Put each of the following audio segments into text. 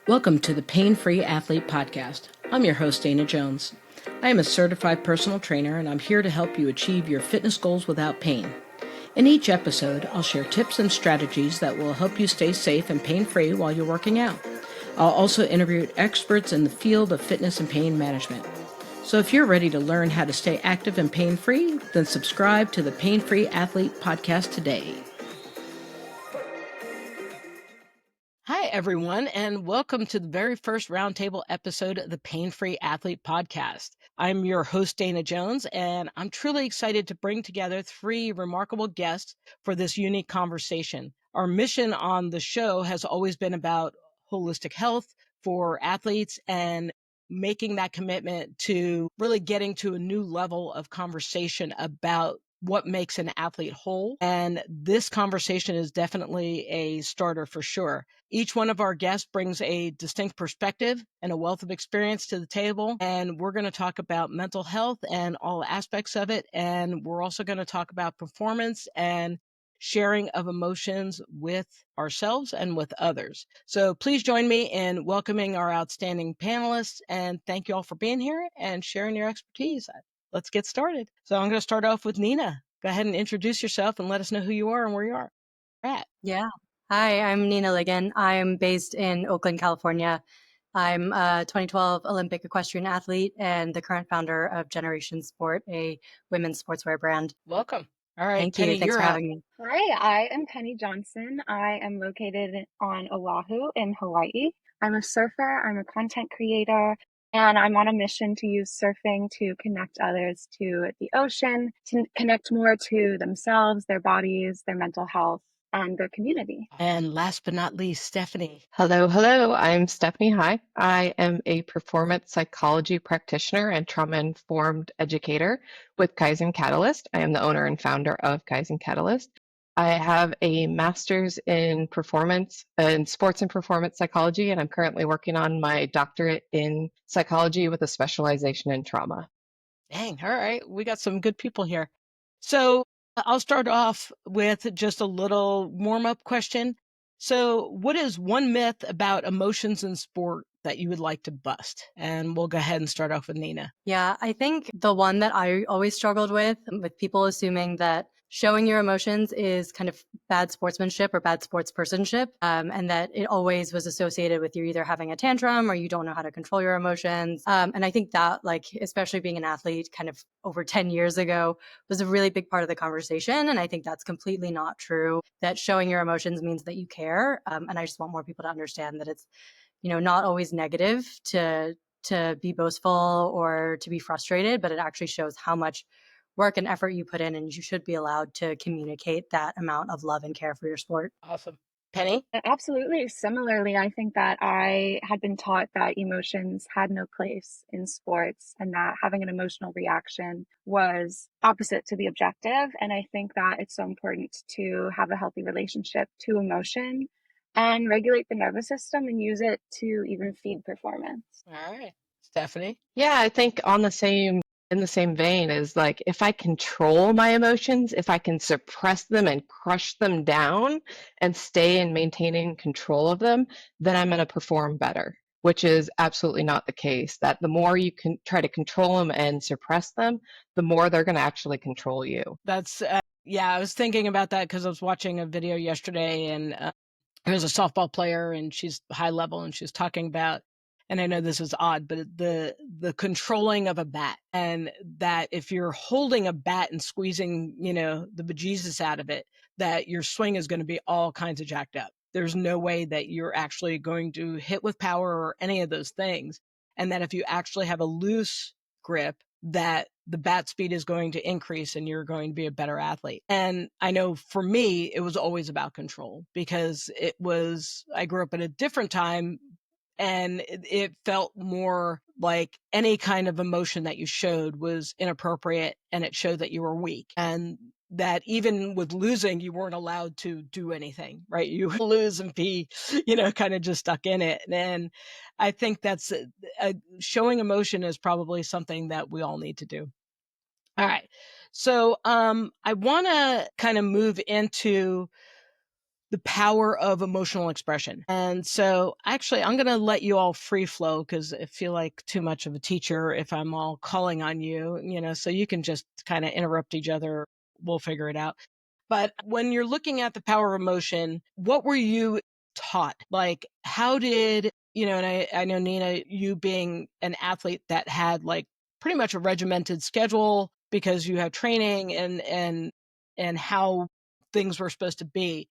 Welcome to the Pain-Free Athlete Podcast. I'm your host, Dana Jones. I am a certified personal trainer, and I'm here to help you achieve your fitness goals without pain. In each episode, I'll share tips and strategies that will help you stay safe and pain-free while you're working out. I'll also interview experts in the field of fitness and pain management. So if you're ready to learn how to stay active and pain-free, then subscribe to the Pain-Free Athlete Podcast today. Hi, everyone, and welcome to the very first Roundtable episode of the Pain-Free Athlete Podcast. I'm your host, Dana Jones, and I'm truly excited to bring together three remarkable guests for this unique conversation. Our mission on the show has always been about holistic health for athletes and making that commitment to really getting to a new level of conversation about what makes an athlete whole. And this conversation is definitely a starter for sure. Each one of our guests brings a distinct perspective and a wealth of experience to the table. And we're going to talk about mental health and all aspects of it. And we're also going to talk about performance and sharing of emotions with ourselves and with others. So please join me in welcoming our outstanding panelists. And thank you all for being here and sharing your expertise. Let's get started. So I'm going to start off with Nina. Go ahead and introduce yourself and let us know who you are and where you are at. Yeah. Hi, I'm Nina Ligon. I'm based in Oakland, California. I'm a 2012 Olympic equestrian athlete and the current founder of Generation Sport, a women's sportswear brand. Welcome. All right, Thank Penny, you. Thanks you're for up. having me. Hi, I am Penny Johnson. I am located on Oahu in Hawaii. I'm a surfer, I'm a content creator, and I'm on a mission to use surfing to connect others to the ocean, to connect more to themselves, their bodies, their mental health, and their community. And last but not least, Stephanie. Hello. I'm Stephanie. Hi. I am a performance psychology practitioner and trauma-informed educator with Kaizen Catalyst. I am the owner and founder of Kaizen Catalyst. I have a master's in performance and sports and performance psychology, and I'm currently working on my doctorate in psychology with a specialization in trauma. Dang, all right. We got some good people here. So I'll start off with just a little warm-up question. So what is one myth about emotions in sport that you would like to bust? And we'll go ahead and start off with Nina. Yeah, I think the one that I always struggled with people assuming that showing your emotions is kind of bad sportsmanship or bad sportspersonship, and that it always was associated with you either having a tantrum or you don't know how to control your emotions. And I think that, like, especially being an athlete kind of over 10 years ago, was a really big part of the conversation. And I think that's completely not true, that showing your emotions means that you care. And I just want more people to understand that it's, not always negative to be boastful or to be frustrated, but it actually shows how much work and effort you put in, and you should be allowed to communicate that amount of love and care for your sport. Awesome. Penny? Absolutely. Similarly, I think that I had been taught that emotions had no place in sports and that having an emotional reaction was opposite to the objective. And I think that it's so important to have a healthy relationship to emotion and regulate the nervous system and use it to even feed performance. All right. Stephanie? Yeah, I think in the same vein is like if I control my emotions, if I can suppress them and crush them down and stay in maintaining control of them, then I'm going to perform better, which is absolutely not the case. That the more you can try to control them and suppress them, the more they're going to actually control you. That's, I was thinking about that because I was watching a video yesterday and there's a softball player and she's high level and she's talking about, and I know this is odd, but the controlling of a bat, and that if you're holding a bat and squeezing, the bejesus out of it, that your swing is going to be all kinds of jacked up. There's no way that you're actually going to hit with power or any of those things. And that if you actually have a loose grip, that the bat speed is going to increase and you're going to be a better athlete. And I know for me, it was always about control because I grew up at a different time and it felt more like any kind of emotion that you showed was inappropriate and it showed that you were weak. And that even with losing, you weren't allowed to do anything, right? You lose and be, kind of just stuck in it. And I think that's showing emotion is probably something that we all need to do. All right. So I want to kind of move into the power of emotional expression. And so actually, I'm going to let you all free flow because I feel like too much of a teacher if I'm all calling on you, so you can just kind of interrupt each other. We'll figure it out. But when you're looking at the power of emotion, what were you taught? Like, how did, and I know, Nina, you being an athlete that had like pretty much a regimented schedule because you have training and how things were supposed to be.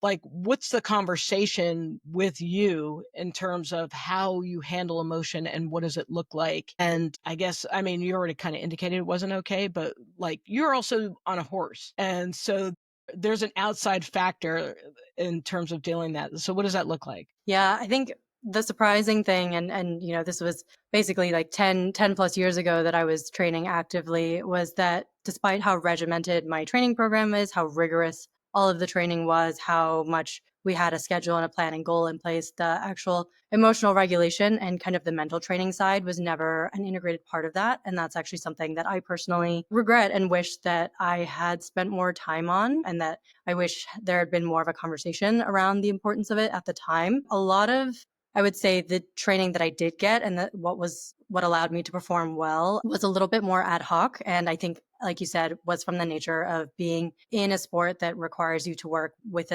Like, what's the conversation with you in terms of how you handle emotion and what does it look like? And I guess, I mean, you already kind of indicated it wasn't okay, but like you're also on a horse. And so there's an outside factor in terms of dealing that. So what does that look like? Yeah, I think the surprising thing, and this was basically like 10 plus years ago that I was training actively, was that despite how regimented my training program is, how rigorous all of the training was, how much we had a schedule and a plan and goal in place, the actual emotional regulation and kind of the mental training side was never an integrated part of that. And that's actually something that I personally regret and wish that I had spent more time on, and that I wish there had been more of a conversation around the importance of it at the time. A lot of, I would say, the training that I did get and that what allowed me to perform well was a little bit more ad hoc. And I think, like you said, was from the nature of being in a sport that requires you to work with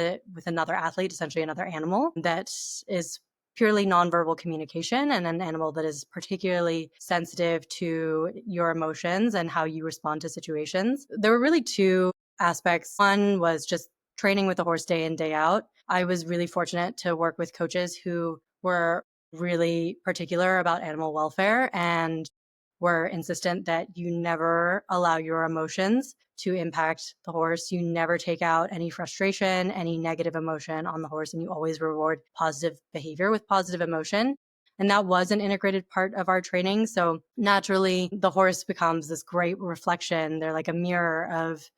another athlete, essentially another animal that is purely nonverbal communication, and an animal that is particularly sensitive to your emotions and how you respond to situations. There were really two aspects. One was just training with the horse day in, day out. I was really fortunate to work with coaches who were really particular about animal welfare and were insistent that you never allow your emotions to impact the horse. You never take out any frustration, any negative emotion on the horse, and you always reward positive behavior with positive emotion. And that was an integrated part of our training. So naturally, the horse becomes this great reflection. They're like a mirror of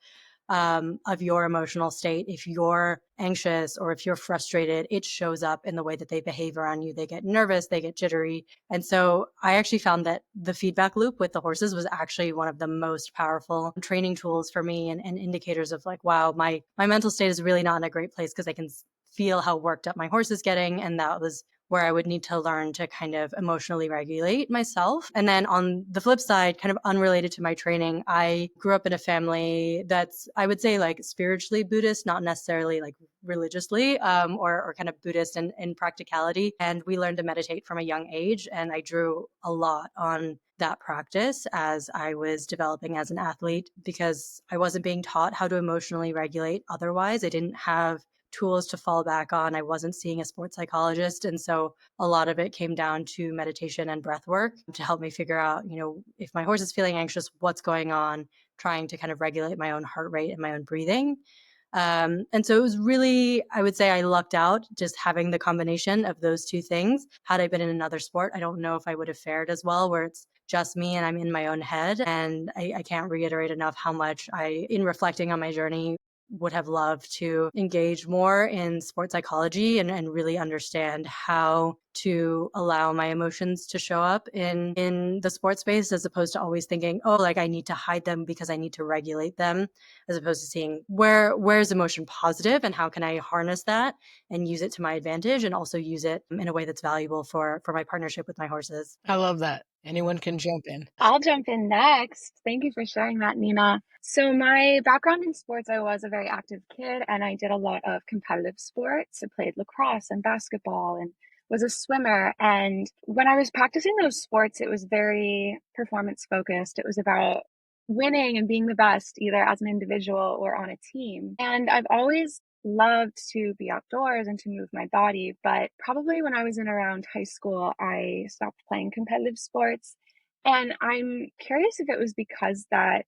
your emotional state. If you're anxious or if you're frustrated, it shows up in the way that they behave around you. They get nervous, they get jittery. And so I actually found that the feedback loop with the horses was actually one of the most powerful training tools for me, and indicators of like, wow, my mental state is really not in a great place because I can feel how worked up my horse is getting. And that was where I would need to learn to kind of emotionally regulate myself. And then on the flip side, kind of unrelated to my training, I grew up in a family that's, I would say, like spiritually Buddhist, not necessarily like religiously, or kind of Buddhist in practicality. And we learned to meditate from a young age. And I drew a lot on that practice as I was developing as an athlete, because I wasn't being taught how to emotionally regulate otherwise. I didn't have tools to fall back on. I wasn't seeing a sports psychologist. And so a lot of it came down to meditation and breath work to help me figure out, if my horse is feeling anxious, what's going on, trying to kind of regulate my own heart rate and my own breathing. And so it was really, I would say I lucked out just having the combination of those two things. Had I been in another sport, I don't know if I would have fared as well, where it's just me and I'm in my own head. And I can't reiterate enough how much in reflecting on my journey, would have loved to engage more in sports psychology and really understand how to allow my emotions to show up in the sports space, as opposed to always thinking, oh, like I need to hide them because I need to regulate them, as opposed to seeing where's emotion positive and how can I harness that and use it to my advantage, and also use it in a way that's valuable for my partnership with my horses. I love that. Anyone can jump in. I'll jump in next. Thank you for sharing that, Nina. So my background in sports, I was a very active kid and I did a lot of competitive sports. I played lacrosse and basketball and was a swimmer. And when I was practicing those sports, it was very performance focused. It was about winning and being the best, either as an individual or on a team. And I've always loved to be outdoors and to move my body, but probably when I was in around high school, I stopped playing competitive sports. And I'm curious if it was because that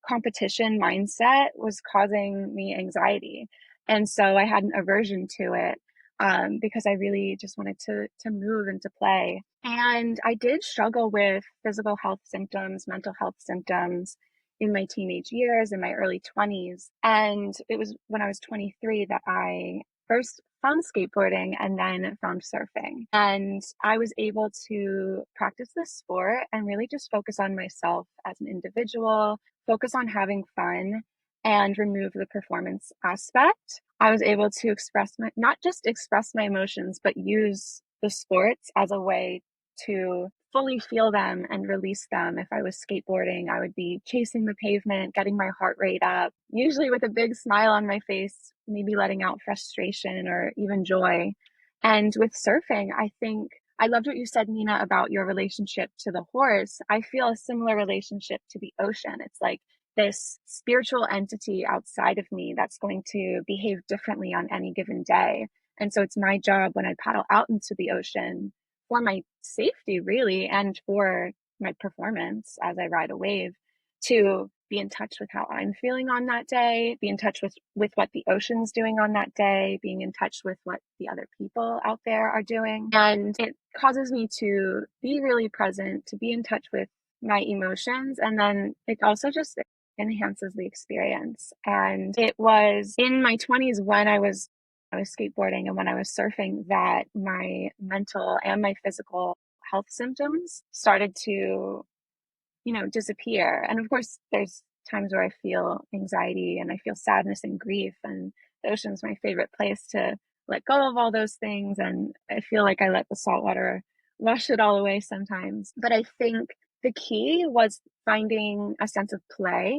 competition mindset was causing me anxiety. And so I had an aversion to it, because I really just wanted to move and to play. And I did struggle with physical health symptoms, mental health symptoms in my teenage years, in my early 20s. And it was when I was 23 that I first found skateboarding and then found surfing. And I was able to practice this sport and really just focus on myself as an individual, focus on having fun, and remove the performance aspect, I was able to not just express my emotions, but use the sports as a way to fully feel them and release them. If I was skateboarding, I would be chasing the pavement, getting my heart rate up, usually with a big smile on my face, maybe letting out frustration or even joy. And with surfing, I think I loved what you said, Nina, about your relationship to the horse. I feel a similar relationship to the ocean. It's like this spiritual entity outside of me that's going to behave differently on any given day. And so it's my job when I paddle out into the ocean, for my safety, really, and for my performance as I ride a wave, to be in touch with how I'm feeling on that day, be in touch with what the ocean's doing on that day, being in touch with what the other people out there are doing. And it causes me to be really present, to be in touch with my emotions. And then it also just enhances the experience. And it was in my 20s when I was skateboarding and when I was surfing that my mental and my physical health symptoms started to, disappear. And of course, there's times where I feel anxiety and I feel sadness and grief, and the ocean's my favorite place to let go of all those things. And I feel like I let the salt water wash it all away sometimes. But I think the key was finding a sense of play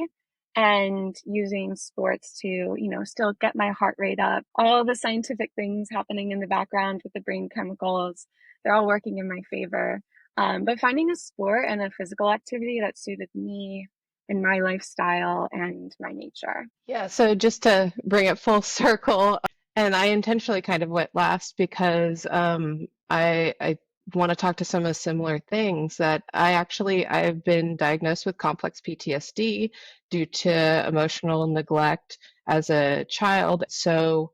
and using sports to, still get my heart rate up. All the scientific things happening in the background with the brain chemicals, they're all working in my favor. But finding a sport and a physical activity that suited me and my lifestyle and my nature. Yeah, so just to bring it full circle, and I intentionally kind of went last because I want to talk to some of the similar things that I've been diagnosed with complex PTSD due to emotional neglect as a child. So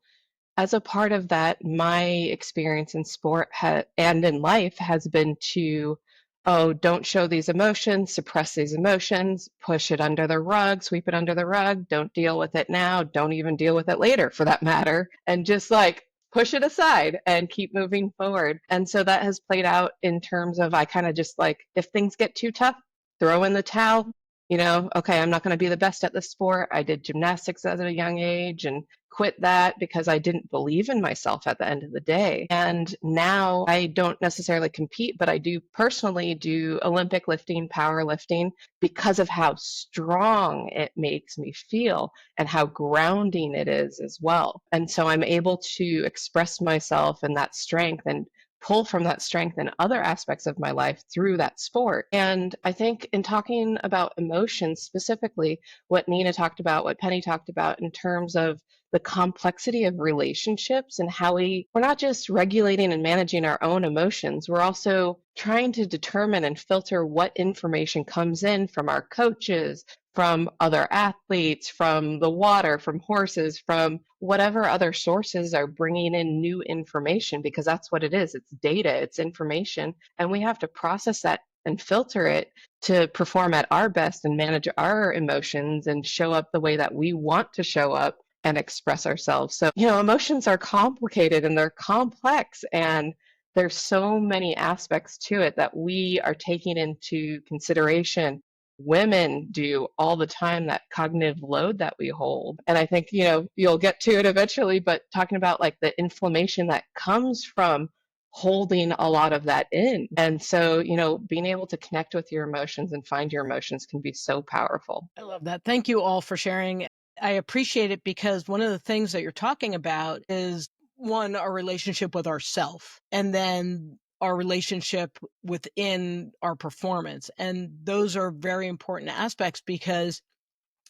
as a part of that, my experience in sport and in life has been to, oh, don't show these emotions, suppress these emotions, push it under the rug, sweep it under the rug, don't deal with it now, don't even deal with it later for that matter, and just like push it aside and keep moving forward. And so that has played out in terms of I kind of just like, if things get too tough, throw in the towel. Okay, I'm not going to be the best at this sport. I did gymnastics at a young age and quit that because I didn't believe in myself at the end of the day. And now I don't necessarily compete, but I do personally do Olympic lifting, powerlifting, because of how strong it makes me feel and how grounding it is as well. And so I'm able to express myself and that strength and pull from that strength in other aspects of my life through that sport. And I think in talking about emotions specifically, what Nina talked about, what Penny talked about in terms of the complexity of relationships and how we're not just regulating and managing our own emotions, we're also trying to determine and filter what information comes in from our coaches, from other athletes, from the water, from horses, from whatever other sources are bringing in new information, because that's what it is. It's data, it's information, and we have to process that and filter it to perform at our best and manage our emotions and show up the way that we want to show up and express ourselves. So, emotions are complicated and they're complex, and there's so many aspects to it that we are taking into consideration. Women do all the time, that cognitive load that we hold. And I think, you'll get to it eventually, but talking about like the inflammation that comes from holding a lot of that in. And so, being able to connect with your emotions and find your emotions can be so powerful. I love that. Thank you all for sharing. I appreciate it because one of the things that you're talking about is, one, our relationship with ourself, and then our relationship within our performance. And those are very important aspects, because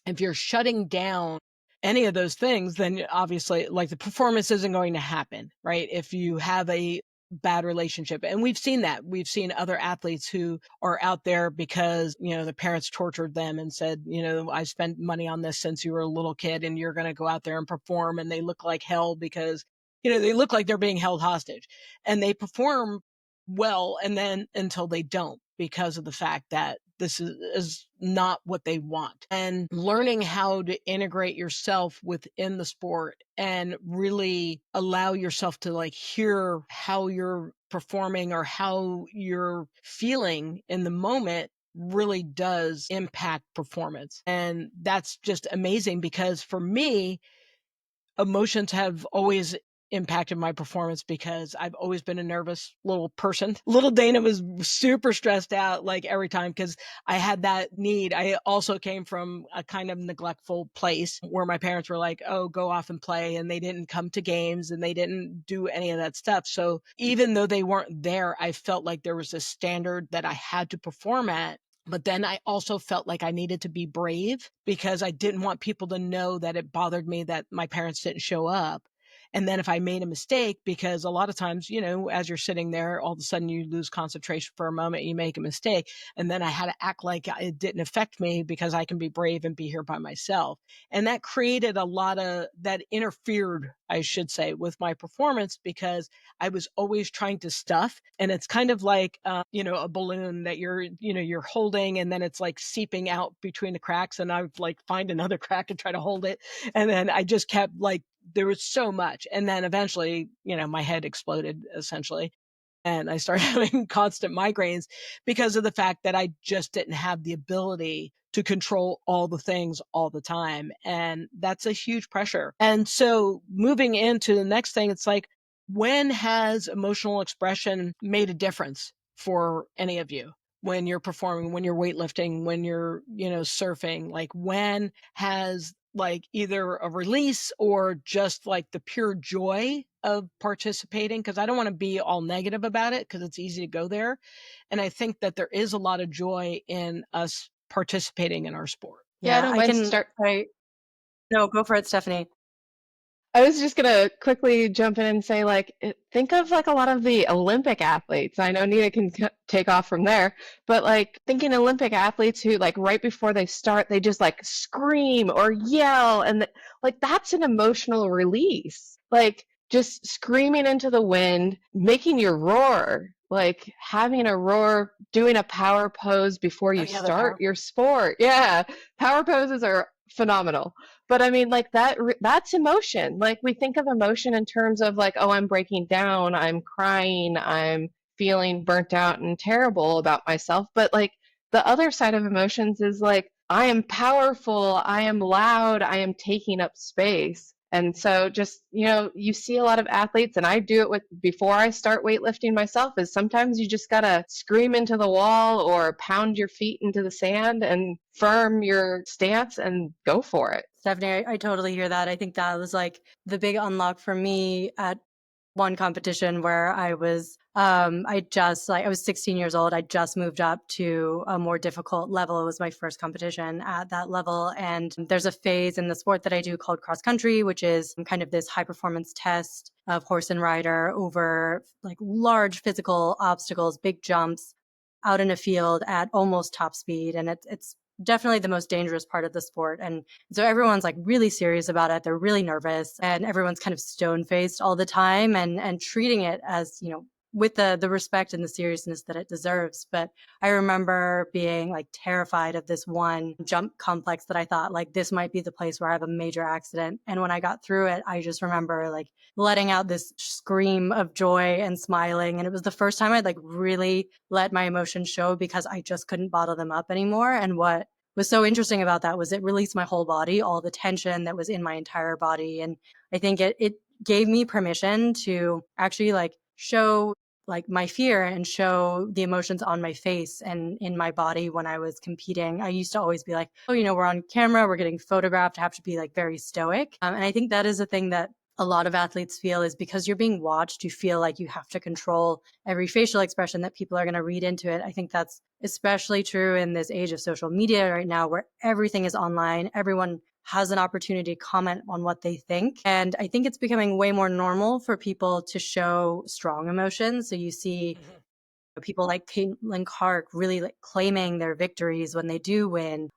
if you're shutting down any of those things, then obviously like the performance isn't going to happen, right? If you have a bad relationship. And we've seen that. We've seen other athletes who are out there because, the parents tortured them and said, I spent money on this since you were a little kid and you're going to go out there and perform. And they look like hell because, they look like they're being held hostage, and they perform well. And then until they don't, because of the fact that this is not what they want. And learning how to integrate yourself within the sport and really allow yourself to like hear how you're performing or how you're feeling in the moment really does impact performance. And that's just amazing because for me, emotions have always impacted my performance because I've always been a nervous little person. Little Dana was super stressed out like every time because I had that need. I also came from a kind of neglectful place where my parents were like, oh, go off and play. And they didn't come to games and they didn't do any of that stuff. So even though they weren't there, I felt like there was a standard that I had to perform at. But then I also felt like I needed to be brave because I didn't want people to know that it bothered me that my parents didn't show up. And then if I made a mistake, because a lot of times, as you're sitting there, all of a sudden you lose concentration for a moment, you make a mistake. And then I had to act like it didn't affect me because I can be brave and be here by myself. And that created a lot of that interfered, I should say, with my performance because I was always trying to stuff. And it's kind of like, a balloon that you're holding and then it's like seeping out between the cracks. And I've like find another crack and try to hold it. And then I just kept like, there was so much. And then eventually, my head exploded essentially. And I started having constant migraines because of the fact that I just didn't have the ability to control all the things all the time. And that's a huge pressure. And so moving into the next thing, it's like, when has emotional expression made a difference for any of you? When you're performing, when you're weightlifting, when you're, surfing, like when has like either a release or just like the pure joy of participating? Because I don't want to be all negative about it because it's easy to go there. And I think that there is a lot of joy in us participating in our sport. Yeah, I Yeah, don't I mind can. start. No, go for it, Stephanie. I was just gonna quickly jump in and say, like, think of like a lot of the Olympic athletes. I know Nina can take off from there, but like thinking Olympic athletes who like right before they start, they just like scream or yell, and like that's an emotional release. Like just screaming into the wind, making your roar, like having a roar, doing a power pose before Oh you yeah, the start power. your sport. Yeah, power poses are phenomenal. But I mean, like that's emotion. Like we think of emotion in terms of like, oh, I'm breaking down, I'm crying, I'm feeling burnt out and terrible about myself. But like the other side of emotions is like, I am powerful, I am loud, I am taking up space. And so just, you see a lot of athletes, and I do it with before I start weightlifting myself, is sometimes you just gotta scream into the wall or pound your feet into the sand and firm your stance and go for it. Stephanie, I totally hear that. I think that was like the big unlock for me at one competition where I was, I was 16 years old. I just moved up to a more difficult level. It was my first competition at that level. And there's a phase in the sport that I do called cross country, which is kind of this high performance test of horse and rider over like large physical obstacles, big jumps out in a field at almost top speed. And it's definitely the most dangerous part of the sport. And so everyone's like really serious about it. They're really nervous and everyone's kind of stone faced all the time and treating it as, with the respect and the seriousness that it deserves. But I remember being like terrified of this one jump complex that I thought like this might be the place where I have a major accident. And when I got through it, I just remember like letting out this scream of joy and smiling. And it was the first time I'd like really let my emotions show because I just couldn't bottle them up anymore. And what was so interesting about that was it released my whole body, all the tension that was in my entire body. And I think it gave me permission to actually like show like my fear and show the emotions on my face and in my body when I was competing. I used to always be like, oh, we're on camera, we're getting photographed, I have to be like very stoic. And I think that is a thing that a lot of athletes feel is because you're being watched, you feel like you have to control every facial expression that people are going to read into it. I think that's especially true in this age of social media right now where everything is online. Everyone has an opportunity to comment on what they think. And I think it's becoming way more normal for people to show strong emotions. So you see people like Caitlin Clark really like claiming their victories when they do win.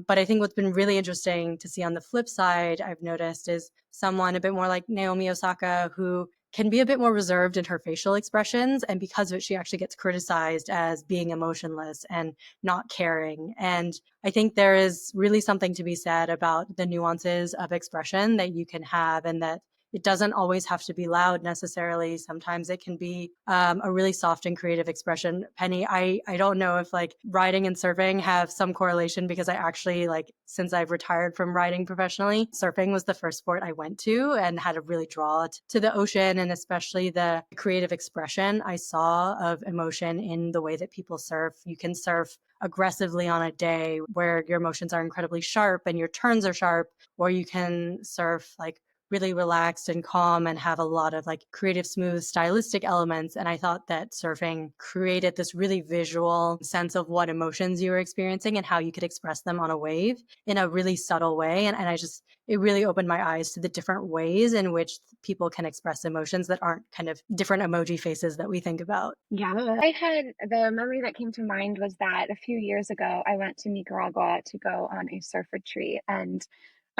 But I think what's been really interesting to see on the flip side, I've noticed, is someone a bit more like Naomi Osaka, who can be a bit more reserved in her facial expressions. And because of it, she actually gets criticized as being emotionless and not caring. And I think there is really something to be said about the nuances of expression that you can have and that it doesn't always have to be loud necessarily. Sometimes it can be a really soft and creative expression. Penny, I don't know if like riding and surfing have some correlation, because I actually, like, since I've retired from riding professionally, surfing was the first sport I went to and had a really draw to the ocean, and especially the creative expression I saw of emotion in the way that people surf. You can surf aggressively on a day where your emotions are incredibly sharp and your turns are sharp, or you can surf like really relaxed and calm and have a lot of like creative, smooth, stylistic elements. And I thought that surfing created this really visual sense of what emotions you were experiencing and how you could express them on a wave in a really subtle way. And I just, it really opened my eyes to the different ways in which people can express emotions that aren't kind of different emoji faces that we think about. Yeah, I had the memory that came to mind was that a few years ago, I went to Nicaragua to go on a surf retreat, and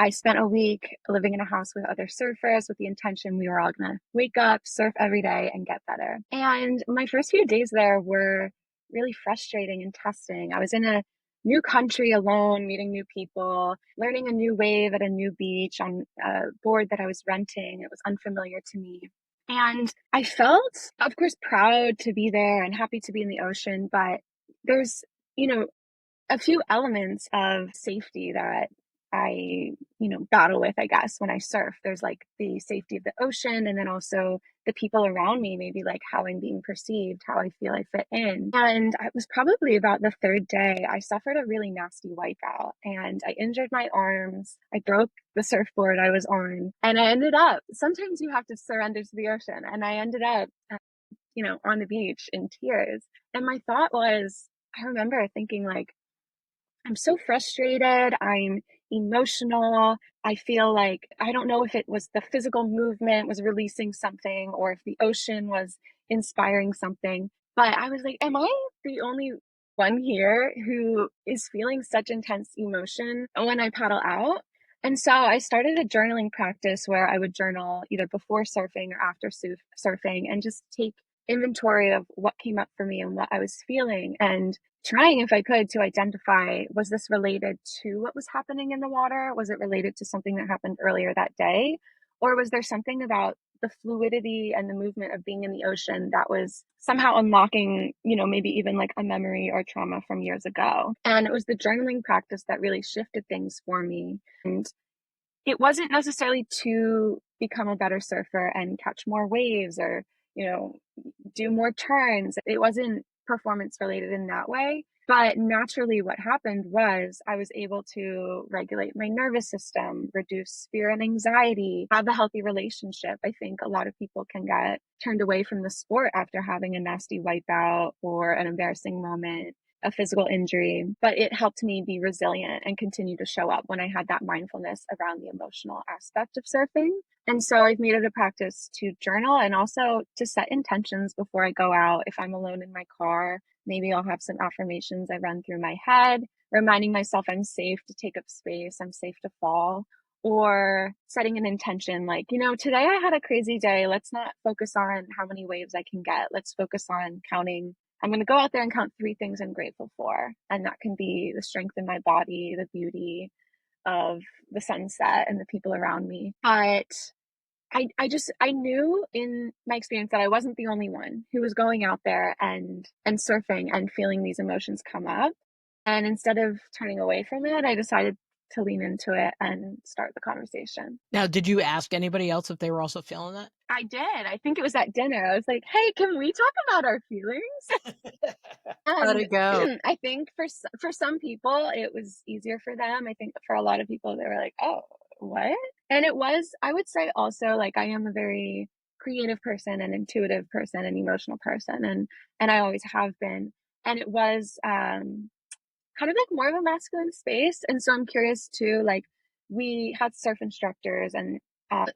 I spent a week living in a house with other surfers with the intention we were all gonna wake up, surf every day, and get better. And my first few days there were really frustrating and testing. I was in a new country alone, meeting new people, learning a new wave at a new beach on a board that I was renting. It was unfamiliar to me. And I felt, of course, proud to be there and happy to be in the ocean, but there's, you know, a few elements of safety that I, battle with, I guess, when I surf. There's like the safety of the ocean, and then also the people around me, maybe like how I'm being perceived, how I feel I fit in. And it was probably about the third day, I suffered a really nasty wipeout and I injured my arms. I broke the surfboard I was on, and I ended up, sometimes you have to surrender to the ocean. And I ended up, on the beach in tears. And my thought was, I remember thinking like, I'm so frustrated. I'm emotional. I feel like I don't know if it was the physical movement was releasing something or if the ocean was inspiring something. But I was like, am I the only one here who is feeling such intense emotion when I paddle out? And so I started a journaling practice where I would journal either before surfing or after surfing and just take inventory of what came up for me and what I was feeling, and trying, if I could, to identify, was this related to what was happening in the water? Was it related to something that happened earlier that day? Or was there something about the fluidity and the movement of being in the ocean that was somehow unlocking, maybe even like a memory or trauma from years ago? And it was the journaling practice that really shifted things for me. And it wasn't necessarily to become a better surfer and catch more waves or, do more turns. It wasn't performance related in that way. But naturally, what happened was I was able to regulate my nervous system, reduce fear and anxiety, have a healthy relationship. I think a lot of people can get turned away from the sport after having a nasty wipeout or an embarrassing moment, a physical injury, but it helped me be resilient and continue to show up when I had that mindfulness around the emotional aspect of surfing. And so I've made it a practice to journal and also to set intentions before I go out. If I'm alone in my car, maybe I'll have some affirmations I run through my head, reminding myself I'm safe to take up space, I'm safe to fall, or setting an intention like, today I had a crazy day. Let's not focus on how many waves I can get. Let's focus on counting. I'm going to go out there and count 3 things I'm grateful for. And that can be the strength in my body, the beauty of the sunset and the people around me. But I knew in my experience that I wasn't the only one who was going out there and surfing and feeling these emotions come up. And instead of turning away from it, I decided to lean into it and start the conversation. Now, did you ask anybody else if they were also feeling that? I did. I think it was at dinner. I was like, hey, can we talk about our feelings? How'd And it go? I think for some people, it was easier for them. I think for a lot of people, they were like, oh, what? And it was, I would say also, like, I am a very creative person, an intuitive person, an emotional person, and I always have been. And it was kind of like more of a masculine space. And so I'm curious too, like, we had surf instructors, and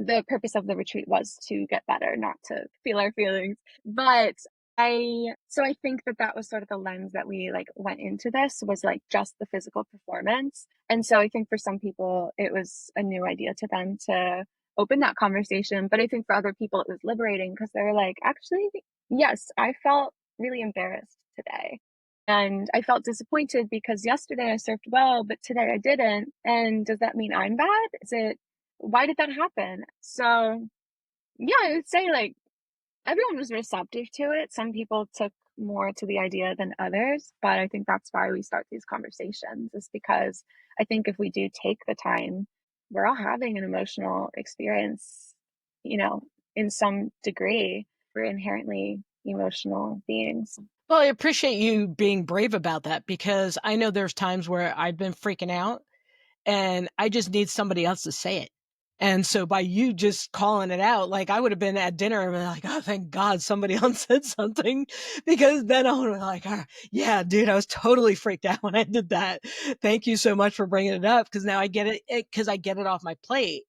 the purpose of the retreat was to get better, not to feel our feelings. But I think that was sort of the lens that we like went into this, was like just the physical performance. And so I think for some people it was a new idea to them to open that conversation. But I think for other people it was liberating, because they were like, actually, yes, I felt really embarrassed today. And I felt disappointed because yesterday I surfed well, but today I didn't. And does that mean I'm bad? Why did that happen? So Yeah, I would say like everyone was receptive to it. Some people took more to the idea than others, but I think that's why we start these conversations, is because I think if we do take the time, we're all having an emotional experience, you know, in some degree. We're inherently emotional beings. Well, I appreciate you being brave about that because I know there's times where I've been freaking out and I just need somebody else to say it. And so by you just calling it out, like I would have been at dinner and been like, oh, thank God somebody else said something because then I would have been like, oh, yeah, dude, I was totally freaked out when I did that. Thank you so much for bringing it up because now I get it because I get it off my plate.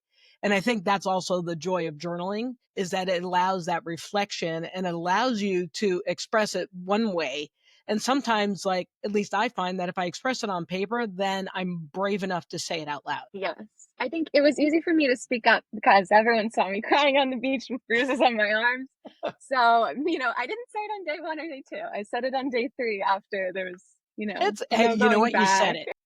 And I think that's also the joy of journaling is that it allows that reflection and it allows you to express it one way. And sometimes, like, at least I find that if I express it on paper, then I'm brave enough to say it out loud. Yes. I think it was easy for me to speak up because everyone saw me crying on the beach with bruises on my arms. So, you know, I didn't say it on day 1 or day 2. I said it on day 3 after there was, It's, hey, no you know going what? You said back. it.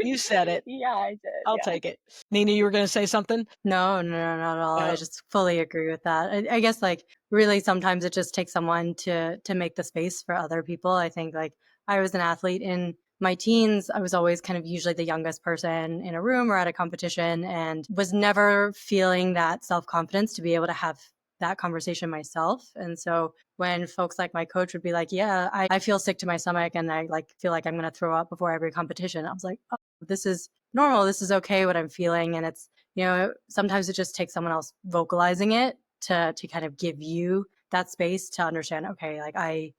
You said it. Yeah, I did. I'll Yeah. take it. Nina, you were going to say something? No, not at all. I Oh, just fully agree with that. I guess like really sometimes it just takes someone to make the space for other people. I think like I was an athlete in my teens. I was always kind of usually the youngest person in a room or at a competition and was never feeling that self-confidence to be able to have that conversation myself. And so when folks like my coach would be like, yeah, I feel sick to my stomach and I like feel like I'm going to throw up before every competition. I was like, oh, this is normal. This is okay what I'm feeling. And it's, sometimes it just takes someone else vocalizing it to kind of give you that space to understand, okay, like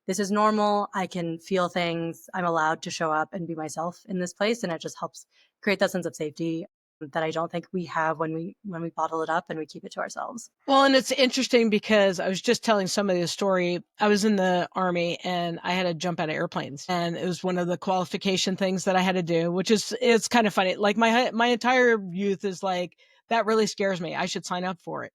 this is normal. I can feel things. I'm allowed to show up and be myself in this place. And it just helps create that sense of safety that I don't think we have when we bottle it up and we keep it to ourselves. well, and it's interesting because I was just telling somebody a story. I was in the Army and I had to jump out of airplanes, and it was one of the qualification things that I had to do, which is it's kind of funny. Like my entire youth is like that really scares me. I should sign up for it.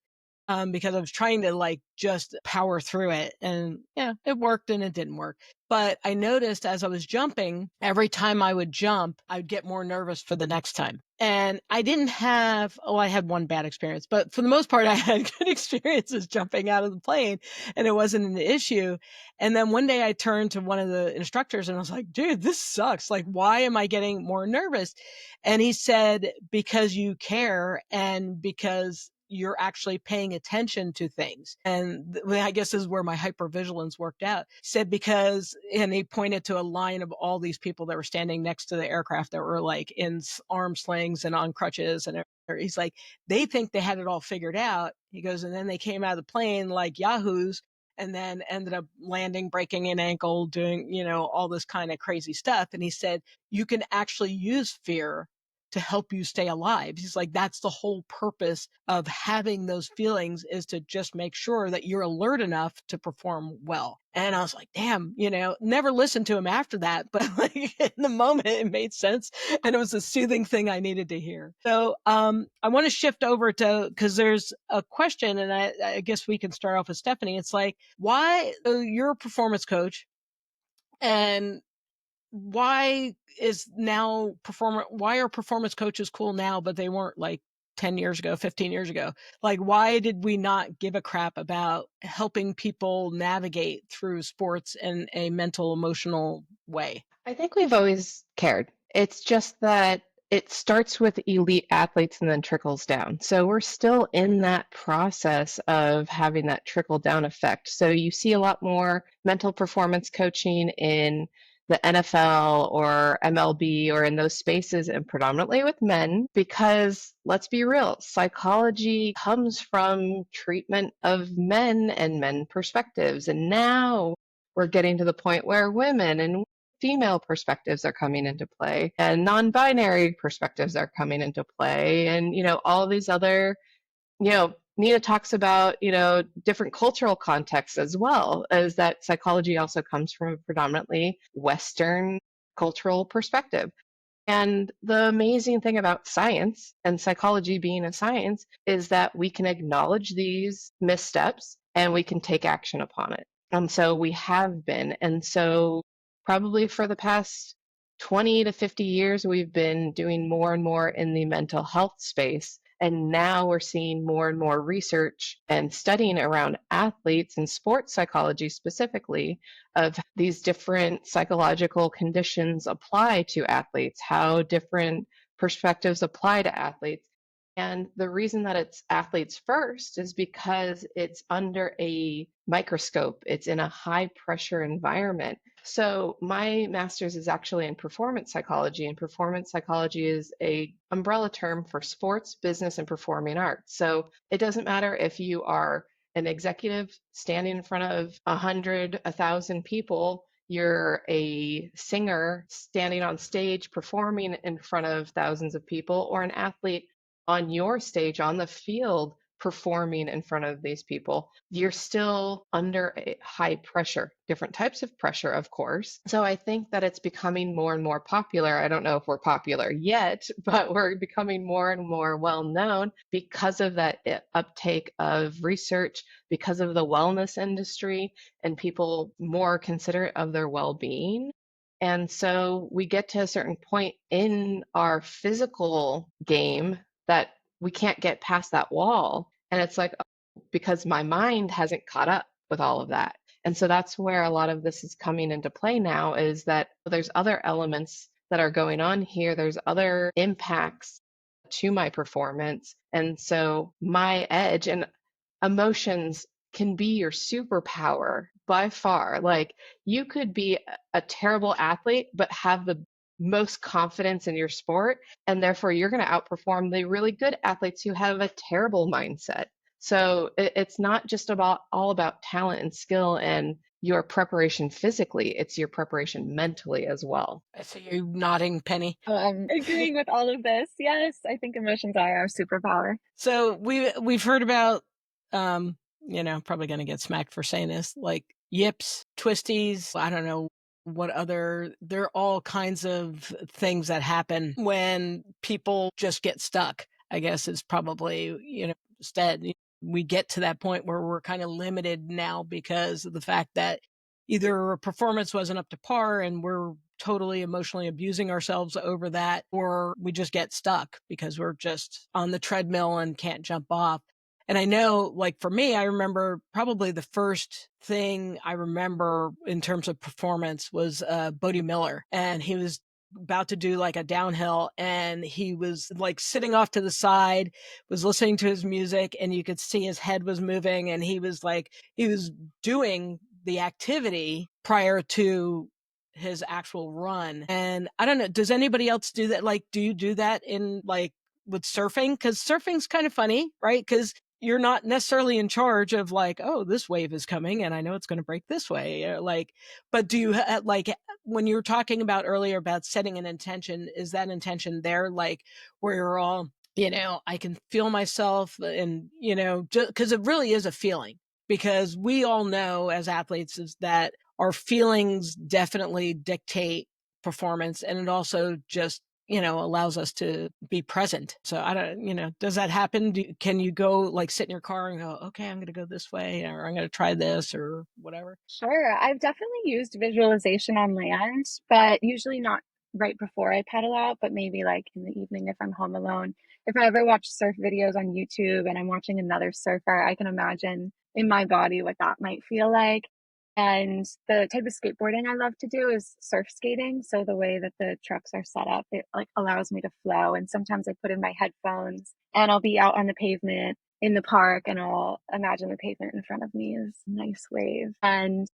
Because I was trying to like just power through it, and yeah, it worked and it didn't work. But I noticed as I was jumping, every time I would jump, I would get more nervous for the next time. And I didn't have, oh, I had one bad experience, but for the most part, I had good experiences jumping out of the plane and it wasn't an issue. And then one day I turned to one of the instructors and I was like, dude, this sucks. Like, why am I getting more nervous? And he said, because you care and because you're actually paying attention to things. And I guess this is where my hypervigilance worked out. He said because, and he pointed to a line of all these people that were standing next to the aircraft that were like in arm slings and on crutches. And he's like, they think they had it all figured out. He goes, and then they came out of the plane like yahoos and then ended up landing, breaking an ankle, doing, all this kind of crazy stuff. And he said, you can actually use fear to help you stay alive. He's like, that's the whole purpose of having those feelings is to just make sure that you're alert enough to perform well. And I was like, damn, never listened to him after that, but like in the moment it made sense. And it was a soothing thing I needed to hear. So I want to shift over to, because there's a question, and I guess we can start off with Stephanie. It's like, why you're a performance coach and why why are performance coaches cool now, but they weren't like 10 years ago, 15 years ago? Like, why did we not give a crap about helping people navigate through sports in a mental, emotional way? I think we've always cared. It's just that it starts with elite athletes and then trickles down. So we're still in that process of having that trickle down effect. So you see a lot more mental performance coaching in the NFL or MLB or in those spaces and predominantly with men because let's be real, psychology comes from treatment of men and men perspectives. And now we're getting to the point where women and female perspectives are coming into play and non-binary perspectives are coming into play and all these other Nina talks about different cultural contexts as well as that psychology also comes from a predominantly Western cultural perspective. And the amazing thing about science and psychology being a science is that we can acknowledge these missteps and we can take action upon it. And so we have been. And so probably for the past 20 to 50 years, we've been doing more and more in the mental health space And now we're seeing more and more research and studying around athletes and sports psychology specifically of these different psychological conditions apply to athletes, how different perspectives apply to athletes. And the reason that it's athletes first is because it's under a microscope. It's in a high pressure environment. So my master's is actually in performance psychology, and performance psychology is a umbrella term for sports, business, and performing arts. So it doesn't matter if you are an executive standing in front of 100, 1,000 people, you're a singer standing on stage performing in front of thousands of people, or an athlete on your stage on the field performing in front of these people, you're still under a high pressure, different types of pressure, of course. So I think that it's becoming more and more popular. I don't know if we're popular yet, but we're becoming more and more well known because of that uptake of research, because of the wellness industry, and people more considerate of their well being. And so we get to a certain point in our physical game that we can't get past that wall. And it's like, oh, because my mind hasn't caught up with all of that. And so that's where a lot of this is coming into play now, is that there's other elements that are going on here. There's other impacts to my performance. And so my edge and emotions can be your superpower by far. Like, you could be a terrible athlete, but have the most confidence in your sport, and therefore you're going to outperform the really good athletes who have a terrible mindset. So it's not just about all about talent and skill and your preparation physically, it's your preparation mentally as well. I see you nodding, Penny. Oh, I'm agreeing with all of this. Yes, I think emotions are our superpower. So we've heard about, probably going to get smacked for saying this, like yips, twisties. I don't know what other. There are all kinds of things that happen when people just get stuck. I guess is probably instead we get to that point where we're kind of limited now because of the fact that either a performance wasn't up to par and we're totally emotionally abusing ourselves over that, or we just get stuck because we're just on the treadmill and can't jump off. And I know, like for me, I remember probably the first thing I remember in terms of performance was Bodie Miller. And he was about to do like a downhill, and he was like sitting off to the side, was listening to his music, and you could see his head was moving, and he was doing the activity prior to his actual run. And I don't know, does anybody else do that? Like, do you do that in like with surfing? Because surfing's kind of funny, right? Because you're not necessarily in charge of like, oh, this wave is coming and I know it's going to break this way. Like, but do you like when you were talking about earlier about setting an intention, is that intention there like where you're all, I can feel myself and, just because it really is a feeling, because we all know as athletes is that our feelings definitely dictate performance, and it also just allows us to be present. So I don't, does that happen? Can you go like sit in your car and go, okay, I'm going to go this way, or I'm going to try this or whatever? Sure. I've definitely used visualization on land, but usually not right before I pedal out, but maybe like in the evening if I'm home alone. If I ever watch surf videos on YouTube and I'm watching another surfer, I can imagine in my body what that might feel like. And the type of skateboarding I love to do is surf skating. So the way that the trucks are set up, it like allows me to flow. And sometimes I put in my headphones and I'll be out on the pavement in the park and I'll imagine the pavement in front of me is a nice wave. And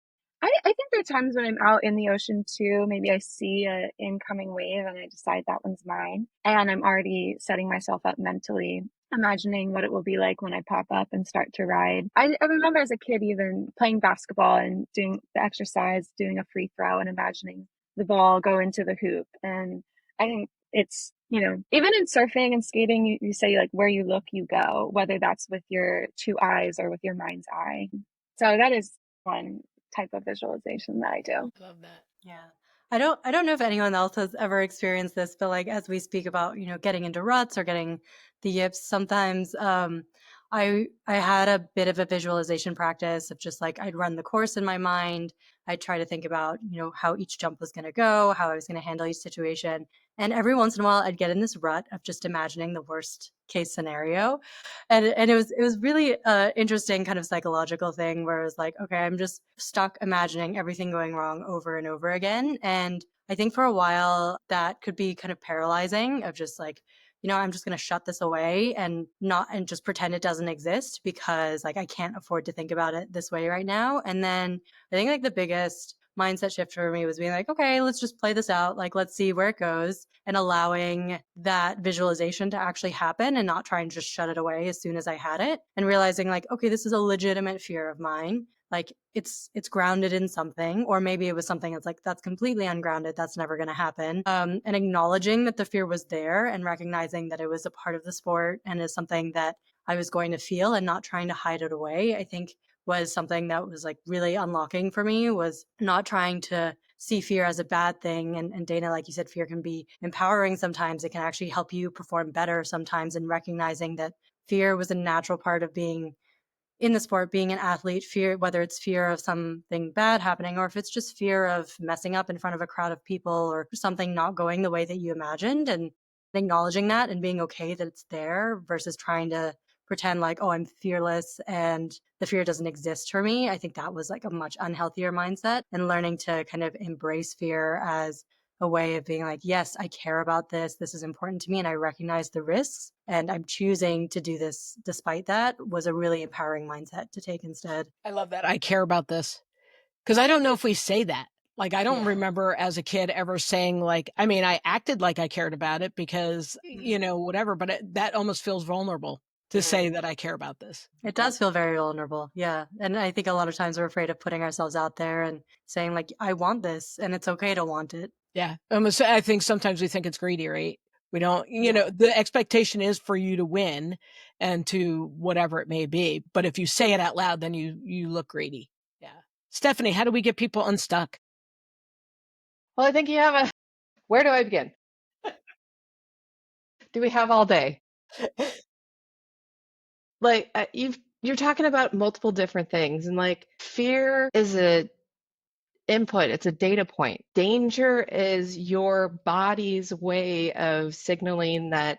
I think there are times when I'm out in the ocean too. Maybe I see an incoming wave and I decide that one's mine. And I'm already setting myself up mentally, imagining what it will be like when I pop up and start to ride. I remember as a kid even playing basketball and doing the exercise, doing a free throw and imagining the ball go into the hoop. And I think it's, even in surfing and skating, you say like where you look, you go, whether that's with your two eyes or with your mind's eye. So that is one type of visualization that I do. Love that. Yeah. I don't know if anyone else has ever experienced this, but like as we speak about, getting into ruts or getting the yips, sometimes I had a bit of a visualization practice of just like I'd run the course in my mind. I'd try to think about, how each jump was going to go, how I was going to handle each situation. And every once in a while I'd get in this rut of just imagining the worst case scenario. And it was really interesting kind of psychological thing where it was like, okay, I'm just stuck imagining everything going wrong over and over again. And I think for a while that could be kind of paralyzing of just like, I'm just going to shut this away and just pretend it doesn't exist because like I can't afford to think about it this way right now. And then I think like the biggest mindset shift for me was being like, okay, let's just play this out. Like, let's see where it goes, and allowing that visualization to actually happen and not trying to just shut it away as soon as I had it, and realizing like, okay, this is a legitimate fear of mine. Like it's grounded in something, or maybe it was something that's like, that's completely ungrounded, that's never going to happen. And acknowledging that the fear was there and recognizing that it was a part of the sport and is something that I was going to feel, and not trying to hide it away, I think was something that was like really unlocking for me, was not trying to see fear as a bad thing. And Dana, like you said, fear can be empowering sometimes. It can actually help you perform better sometimes, and recognizing that fear was a natural part of being in the sport, being an athlete. Fear, whether it's fear of something bad happening, or if it's just fear of messing up in front of a crowd of people, or something not going the way that you imagined, and acknowledging that and being okay that it's there versus trying to pretend like, oh, I'm fearless and the fear doesn't exist for me. I think that was like a much unhealthier mindset, and learning to kind of embrace fear as a way of being like, yes, I care about this. This is important to me and I recognize the risks and I'm choosing to do this despite that, was a really empowering mindset to take instead. I love that. I care about this. Because I don't know if we say that. Like, I don't remember as a kid ever saying, like, I mean, I acted like I cared about it because, whatever, but that almost feels vulnerable to say that I care about this. It does feel very vulnerable. Yeah. And I think a lot of times we're afraid of putting ourselves out there and saying, like, I want this, and it's okay to want it. Yeah. I think sometimes we think it's greedy, right? We don't, the expectation is for you to win and to whatever it may be. But if you say it out loud, then you look greedy. Yeah. Stephanie, how do we get people unstuck? Well, I think you have where do I begin? Do we have all day? Like you're talking about multiple different things, and like fear is a input, it's a data point. Danger is your body's way of signaling that,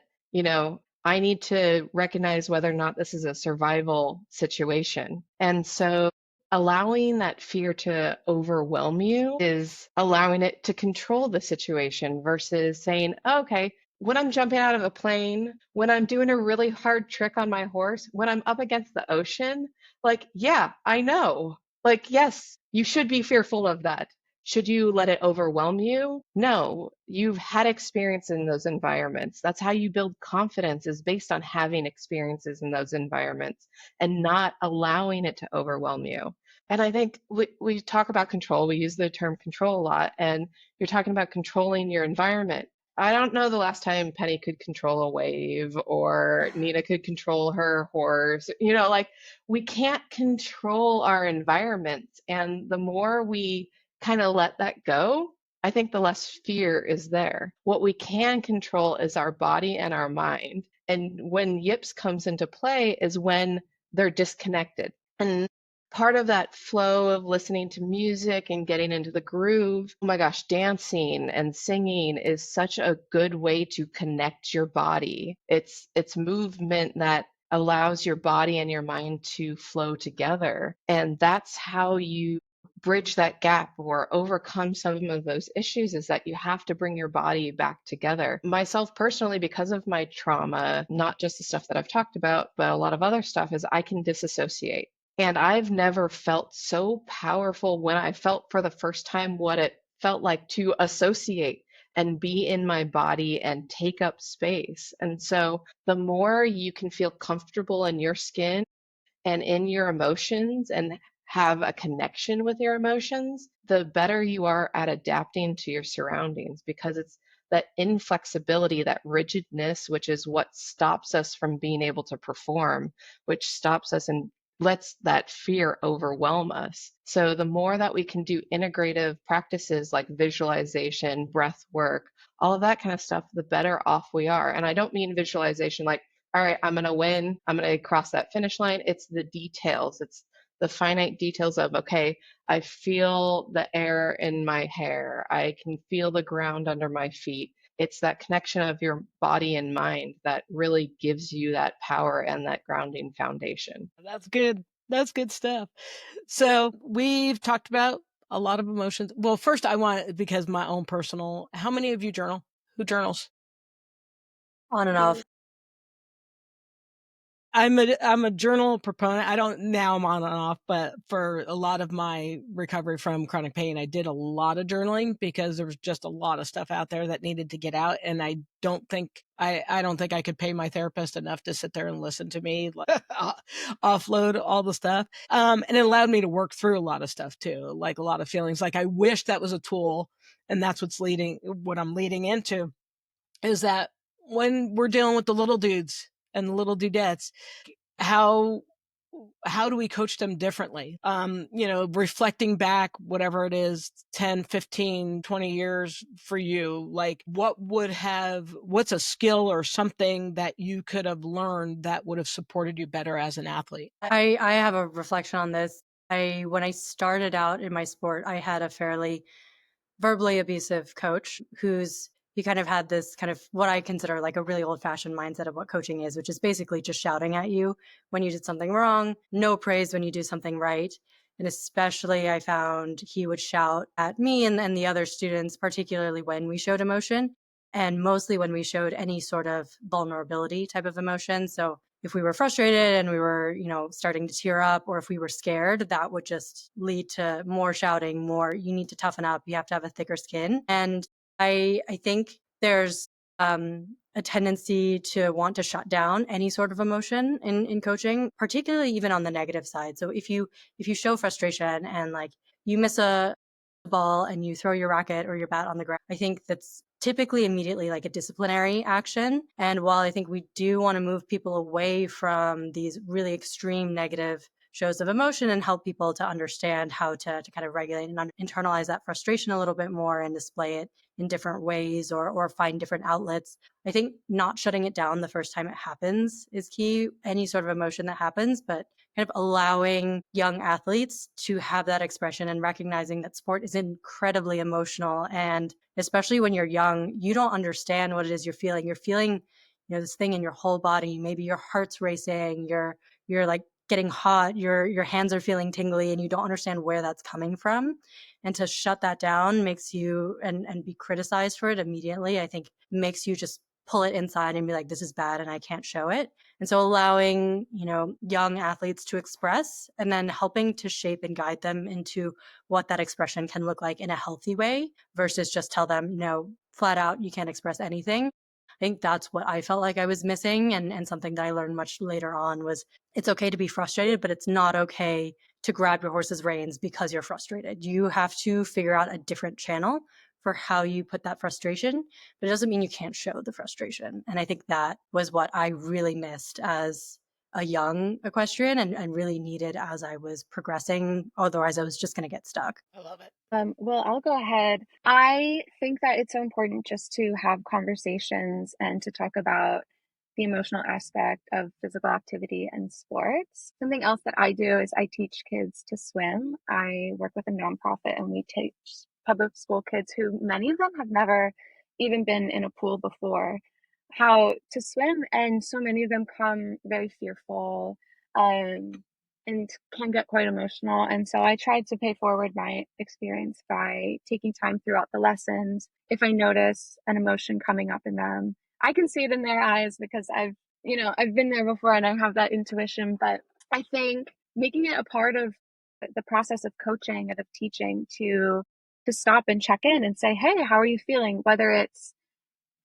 I need to recognize whether or not this is a survival situation. And so allowing that fear to overwhelm you is allowing it to control the situation versus saying, oh, okay, when I'm jumping out of a plane, when I'm doing a really hard trick on my horse, when I'm up against the ocean, like, yeah, I know. Like, yes, you should be fearful of that. Should you let it overwhelm you? No, you've had experience in those environments. That's how you build confidence, is based on having experiences in those environments and not allowing it to overwhelm you. And I think we talk about control. We use the term control a lot, and you're talking about controlling your environment. I don't know the last time Penny could control a wave or Nina could control her horse. Like, we can't control our environments. And the more we kind of let that go, I think the less fear is there. What we can control is our body and our mind. And when yips comes into play is when they're disconnected. And part of that flow of listening to music and getting into the groove, oh my gosh, dancing and singing is such a good way to connect your body. It's movement that allows your body and your mind to flow together. And that's how you bridge that gap or overcome some of those issues, is that you have to bring your body back together. Myself personally, because of my trauma, not just the stuff that I've talked about, but a lot of other stuff, is I can disassociate. And I've never felt so powerful when I felt for the first time what it felt like to associate and be in my body and take up space. And so the more you can feel comfortable in your skin and in your emotions and have a connection with your emotions, the better you are at adapting to your surroundings, because it's that inflexibility, that rigidness, which is what stops us from being able to perform, which stops us and lets that fear overwhelm us. So the more that we can do integrative practices like visualization, breath work, all of that kind of stuff, the better off we are. And I don't mean visualization like all right, I'm going to win. I'm going to cross that finish line. It's the details. It's the finite details of, okay, I feel the air in my hair. I can feel the ground under my feet. It's that connection of your body and mind that really gives you that power and that grounding foundation. That's good. That's good stuff. So we've talked about a lot of emotions. Well, first I want, because my own personal, how many of you journal? Who journals? On and off. I'm a journal proponent. I don't now, I'm on and off, but for a lot of my recovery from chronic pain, I did a lot of journaling because there was just a lot of stuff out there that needed to get out. And I don't think I could pay my therapist enough to sit there and listen to me offload all the stuff. And it allowed me to work through a lot of stuff too, like a lot of feelings. Like I wish that was a tool, and that's what I'm leading into, is that when we're dealing with the little dudes and the little dudettes, how do we coach them differently? Reflecting back, whatever it is, 10, 15, 20 years for you, like what's a skill or something that you could have learned that would have supported you better as an athlete? I have a reflection on this. When I started out in my sport, I had a fairly verbally abusive coach he kind of had this kind of what I consider like a really old fashioned mindset of what coaching is, which is basically just shouting at you when you did something wrong, no praise when you do something right. And especially I found he would shout at me and the other students, particularly when we showed emotion and mostly when we showed any sort of vulnerability type of emotion. So if we were frustrated and we were, starting to tear up, or if we were scared, that would just lead to more shouting, more, you need to toughen up, you have to have a thicker skin. And I think there's a tendency to want to shut down any sort of emotion in coaching, particularly even on the negative side. So if you show frustration and like you miss a ball and you throw your racket or your bat on the ground, I think that's typically immediately like a disciplinary action. And while I think we do want to move people away from these really extreme negative shows of emotion and help people to understand how to kind of regulate and internalize that frustration a little bit more and display it in different ways or find different outlets. I think not shutting it down the first time it happens is key. Any sort of emotion that happens, but kind of allowing young athletes to have that expression and recognizing that sport is incredibly emotional. And especially when you're young, you don't understand what it is you're feeling. You're feeling, this thing in your whole body. Maybe your heart's racing, you're like getting hot, your hands are feeling tingly, and you don't understand where that's coming from. And to shut that down makes you and be criticized for it immediately, I think makes you just pull it inside and be like, this is bad and I can't show it. And so allowing, young athletes to express and then helping to shape and guide them into what that expression can look like in a healthy way versus just tell them, no, flat out, you can't express anything. I think that's what I felt like I was missing. And something that I learned much later on was it's okay to be frustrated, but it's not okay to grab your horse's reins because you're frustrated. You have to figure out a different channel for how you put that frustration, but it doesn't mean you can't show the frustration. And I think that was what I really missed as a young equestrian and really needed as I was progressing. Otherwise, I was just going to get stuck. I love it. Well, I'll go ahead. I think that it's so important just to have conversations and to talk about the emotional aspect of physical activity and sports. Something else that I do is I teach kids to swim. I work with a nonprofit and we teach public school kids who many of them have never even been in a pool before how to swim. And so many of them come very fearful. And can get quite emotional. And so I tried to pay forward my experience by taking time throughout the lessons. If I notice an emotion coming up in them, I can see it in their eyes because I've been there before and I have that intuition. But I think making it a part of the process of coaching and of teaching to stop and check in and say, hey, how are you feeling? Whether it's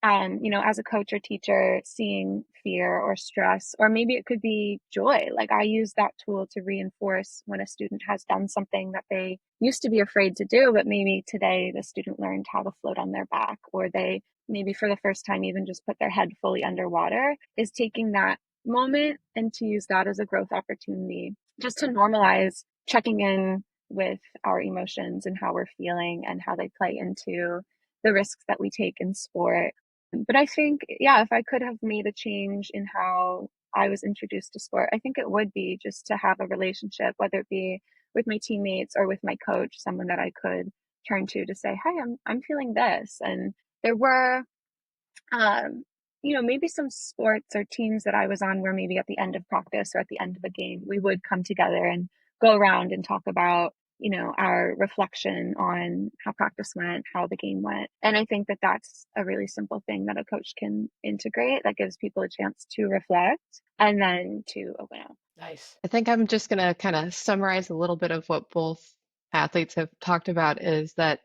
as a coach or teacher, seeing fear or stress, or maybe it could be joy. Like I use that tool to reinforce when a student has done something that they used to be afraid to do, but maybe today the student learned how to float on their back, or they maybe for the first time even just put their head fully underwater, is taking that moment and to use that as a growth opportunity, just to normalize checking in with our emotions and how we're feeling and how they play into the risks that we take in sport. But I think, yeah, if I could have made a change in how I was introduced to sport, I think it would be just to have a relationship, whether it be with my teammates or with my coach, someone that I could turn to say, "Hey, I'm feeling this." And there were um, maybe some sports or teams that I was on where maybe at the end of practice or at the end of a game, we would come together and go around and talk about, our reflection on how practice went, how the game went. And I think that that's a really simple thing that a coach can integrate that gives people a chance to reflect and then to open up. Nice. I think I'm just going to kind of summarize a little bit of what both athletes have talked about is that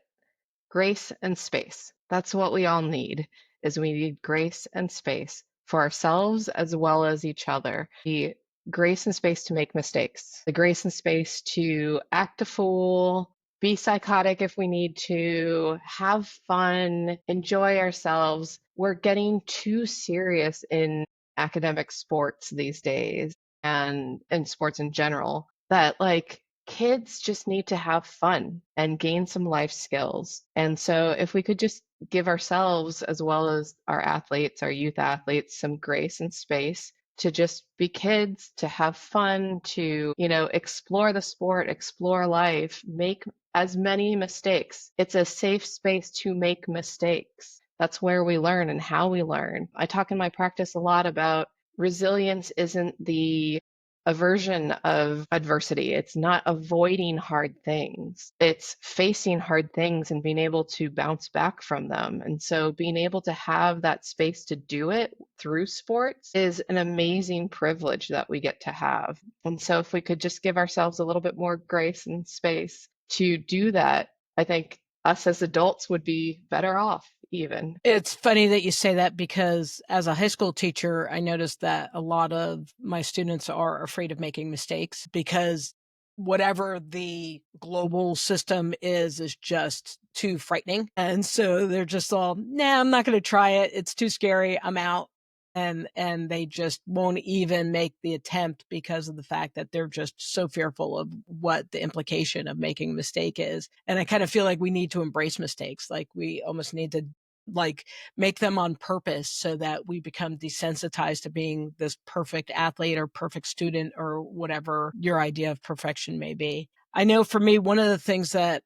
grace and space. That's what we all need, is we need grace and space for ourselves as well as each other. The grace and space to make mistakes, the grace and space to act a fool, be psychotic if we need to, have fun, enjoy ourselves. We're getting too serious in academic sports these days and in sports in general that like kids just need to have fun and gain some life skills. And so if we could just give ourselves as well as our athletes, our youth athletes, some grace and space to just be kids, to have fun, to, explore the sport, explore life, make as many mistakes. It's a safe space to make mistakes. That's where we learn and how we learn. I talk in my practice a lot about resilience isn't the aversion of adversity. It's not avoiding hard things. It's facing hard things and being able to bounce back from them. And so being able to have that space to do it through sports is an amazing privilege that we get to have. And so if we could just give ourselves a little bit more grace and space to do that, I think us as adults would be better off even. It's funny that you say that because as a high school teacher, I noticed that a lot of my students are afraid of making mistakes because whatever the global system is just too frightening. And so they're just all, nah, I'm not going to try it. It's too scary. I'm out. And they just won't even make the attempt because of the fact that they're just so fearful of what the implication of making a mistake is. And I kind of feel like we need to embrace mistakes. Like we almost need to like make them on purpose so that we become desensitized to being this perfect athlete or perfect student or whatever your idea of perfection may be. I know for me, one of the things that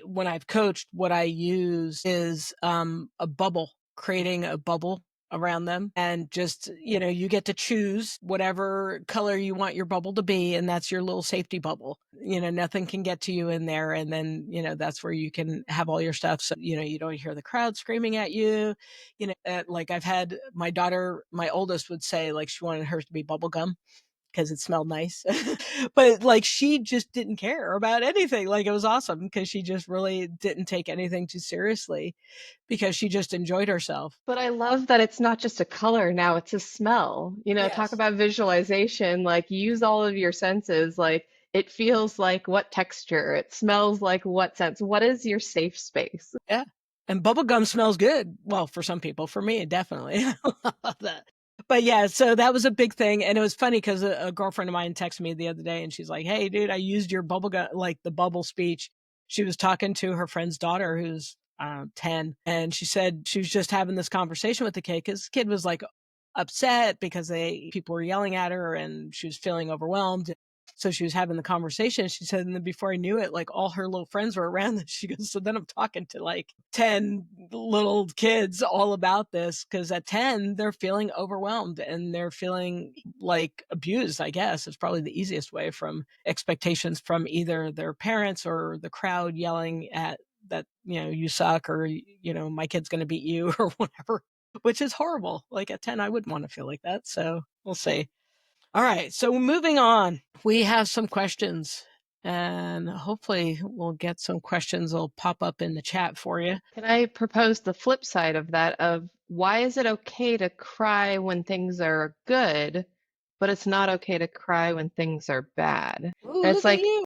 when I've coached, what I use is a bubble, creating a bubble around them. And just, you get to choose whatever color you want your bubble to be. And that's your little safety bubble. Nothing can get to you in there. And then, that's where you can have all your stuff. So, you don't hear the crowd screaming at you. Like I've had my daughter, my oldest would say like she wanted hers to be bubble gum because it smelled nice. But like she just didn't care about anything. Like it was awesome because she just really didn't take anything too seriously because she just enjoyed herself. But I love that it's not just a color now, it's a smell. Talk Yes. about visualization, like use all of your senses. Like it feels like what texture, it smells like what sense. What is your safe space? Yeah. And bubble gum smells good. Well, for some people, for me, definitely. I love that. But yeah, so that was a big thing. And it was funny because a girlfriend of mine texted me the other day and she's like, hey, dude, I used your bubble gum, like the bubble speech. She was talking to her friend's daughter who's 10. And she said she was just having this conversation with the kid because the kid was like upset because people were yelling at her and she was feeling overwhelmed. So she was having the conversation. She said, and then before I knew it, like all her little friends were around. And she goes, so then I'm talking to like 10 little kids all about this. Cause at 10, they're feeling overwhelmed and they're feeling like abused, I guess. It's probably the easiest way from expectations from either their parents or the crowd yelling at that, you suck or, my kid's going to beat you or whatever, which is horrible. Like at 10, I wouldn't want to feel like that. So we'll see. All right. So moving on, we have some questions and hopefully we'll get some questions that'll pop up in the chat for you. Can I propose the flip side of that of why is it okay to cry when things are good, but it's not okay to cry when things are bad? Ooh, And it's look at like you.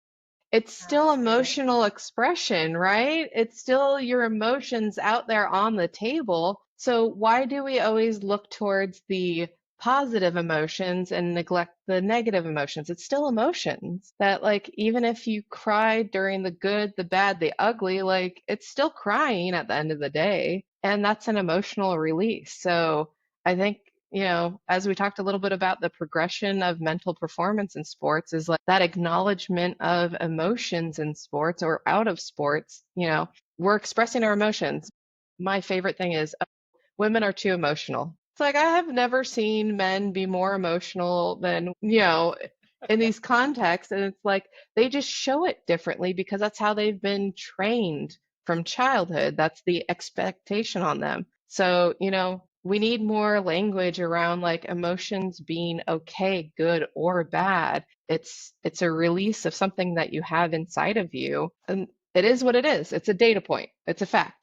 it's still emotional expression, right? It's still your emotions out there on the table. So why do we always look towards the positive emotions and neglect the negative emotions. It's still emotions that, like, even if you cry during the good, the bad, the ugly, like, it's still crying at the end of the day. And that's an emotional release. So I think, as we talked a little bit about the progression of mental performance in sports, is like that acknowledgement of emotions in sports or out of sports, we're expressing our emotions. My favorite thing is women are too emotional. It's like I have never seen men be more emotional than, in these contexts. And it's like they just show it differently because that's how they've been trained from childhood. That's the expectation on them. So, we need more language around like emotions being okay, good or bad. It's a release of something that you have inside of you. And it is what it is. It's a data point. It's a fact.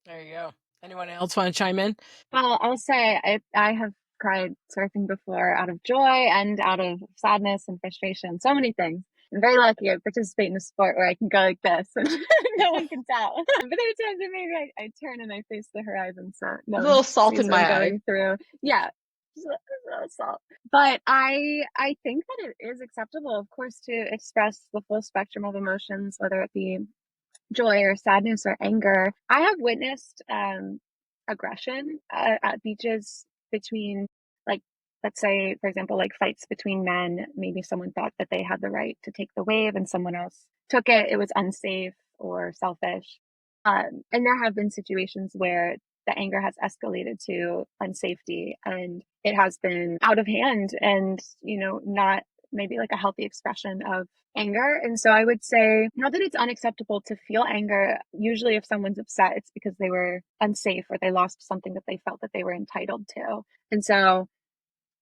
There you go. Anyone else want to chime in? Well, I'll say I have cried surfing before out of joy and out of sadness and frustration, so many things. I'm very lucky I participate in a sport where I can go like this and no one can tell. But there are times that maybe I turn and I face the horizon so no A one little salt sees in what I'm my eye. going through. Yeah, just a little salt. But I think that it is acceptable, of course, to express the full spectrum of emotions, whether it be joy or sadness or anger. I have witnessed aggression at beaches between, like, let's say, for example, like fights between men. Maybe someone thought that they had the right to take the wave and someone else took it. It was unsafe or selfish. And there have been situations where the anger has escalated to unsafety and it has been out of hand and, not maybe like a healthy expression of anger. And so I would say, not that it's unacceptable to feel anger. Usually, if someone's upset, it's because they were unsafe or they lost something that they felt that they were entitled to. And so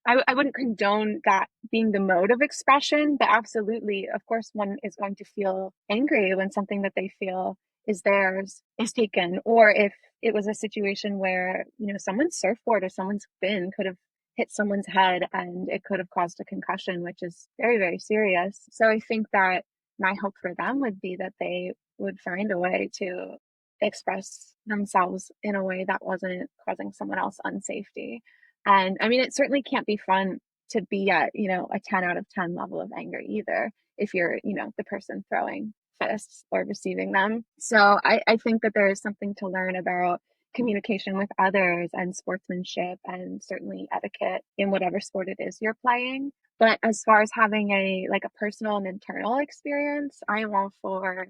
I wouldn't condone that being the mode of expression, but absolutely, of course, one is going to feel angry when something that they feel is theirs is taken, or if it was a situation where, someone's surfboard or someone's fin could have hit someone's head and it could have caused a concussion, which is very, very serious. So I think that my hope for them would be that they would find a way to express themselves in a way that wasn't causing someone else unsafety. And I mean, it certainly can't be fun to be at, a 10 out of 10 level of anger either, if you're, the person throwing fists or receiving them. So I think that there is something to learn about communication with others and sportsmanship and certainly etiquette in whatever sport it is you're playing. But as far as having a personal and internal experience, I am all for,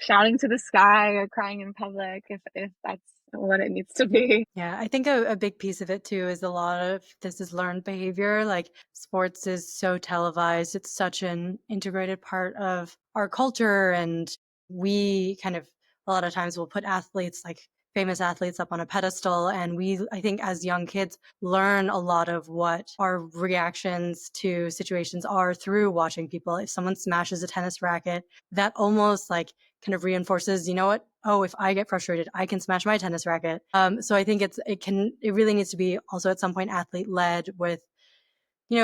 shouting to the sky or crying in public if that's what it needs to be. Yeah, I think a big piece of it too is a lot of this is learned behavior. Like sports is so televised, it's such an integrated part of our culture. And we kind of, a lot of times, will put athletes, like famous athletes, up on a pedestal. And I think as young kids, learn a lot of what our reactions to situations are through watching people. If someone smashes a tennis racket, that almost like kind of reinforces, you know what? Oh, if I get frustrated, I can smash my tennis racket. So I think it really needs to be also at some point athlete led with,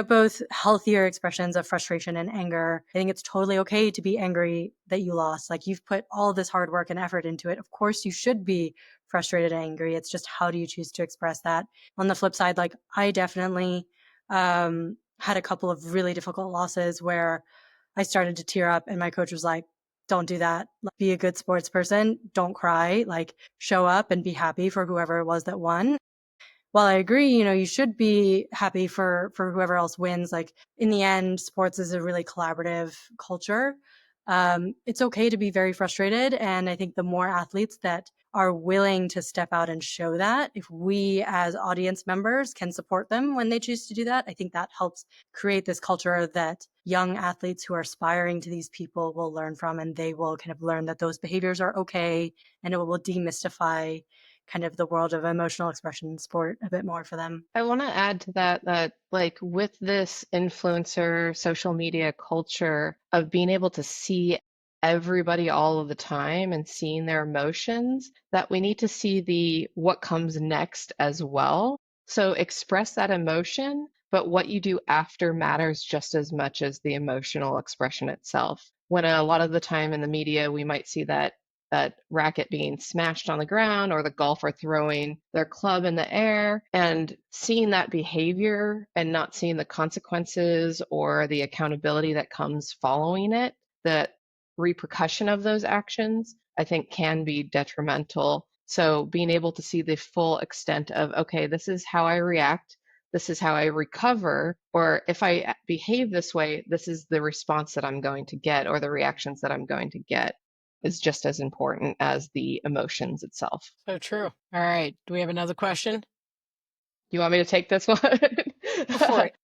both healthier expressions of frustration and anger. I think it's totally okay to be angry that you lost. Like you've put all this hard work and effort into it. Of course you should be frustrated and angry. It's just how do you choose to express that? On the flip side, like I definitely had a couple of really difficult losses where I started to tear up and my coach was like, don't do that. Like, be a good sports person. Don't cry. Like show up and be happy for whoever it was that won. While I agree, you should be happy for whoever else wins. Like in the end, sports is a really collaborative culture. It's okay to be very frustrated. And I think the more athletes that are willing to step out and show that, if we as audience members can support them when they choose to do that, I think that helps create this culture that young athletes who are aspiring to these people will learn from, and they will kind of learn that those behaviors are okay, and it will demystify kind of the world of emotional expression in sport a bit more for them. I want to add to that like with this influencer social media culture of being able to see everybody all of the time and seeing their emotions, that we need to see the what comes next as well. So express that emotion, but what you do after matters just as much as the emotional expression itself. When a lot of the time in the media, we might see that that racket being smashed on the ground or the golfer throwing their club in the air, and seeing that behavior and not seeing the consequences or the accountability that comes following it, the repercussion of those actions, I think can be detrimental. So being able to see the full extent of, okay, this is how I react, this is how I recover, or if I behave this way, this is the response that I'm going to get or the reactions that I'm going to get, is just as important as the emotions itself. So true. All right. Do we have another question? You want me to take this one? Go for it.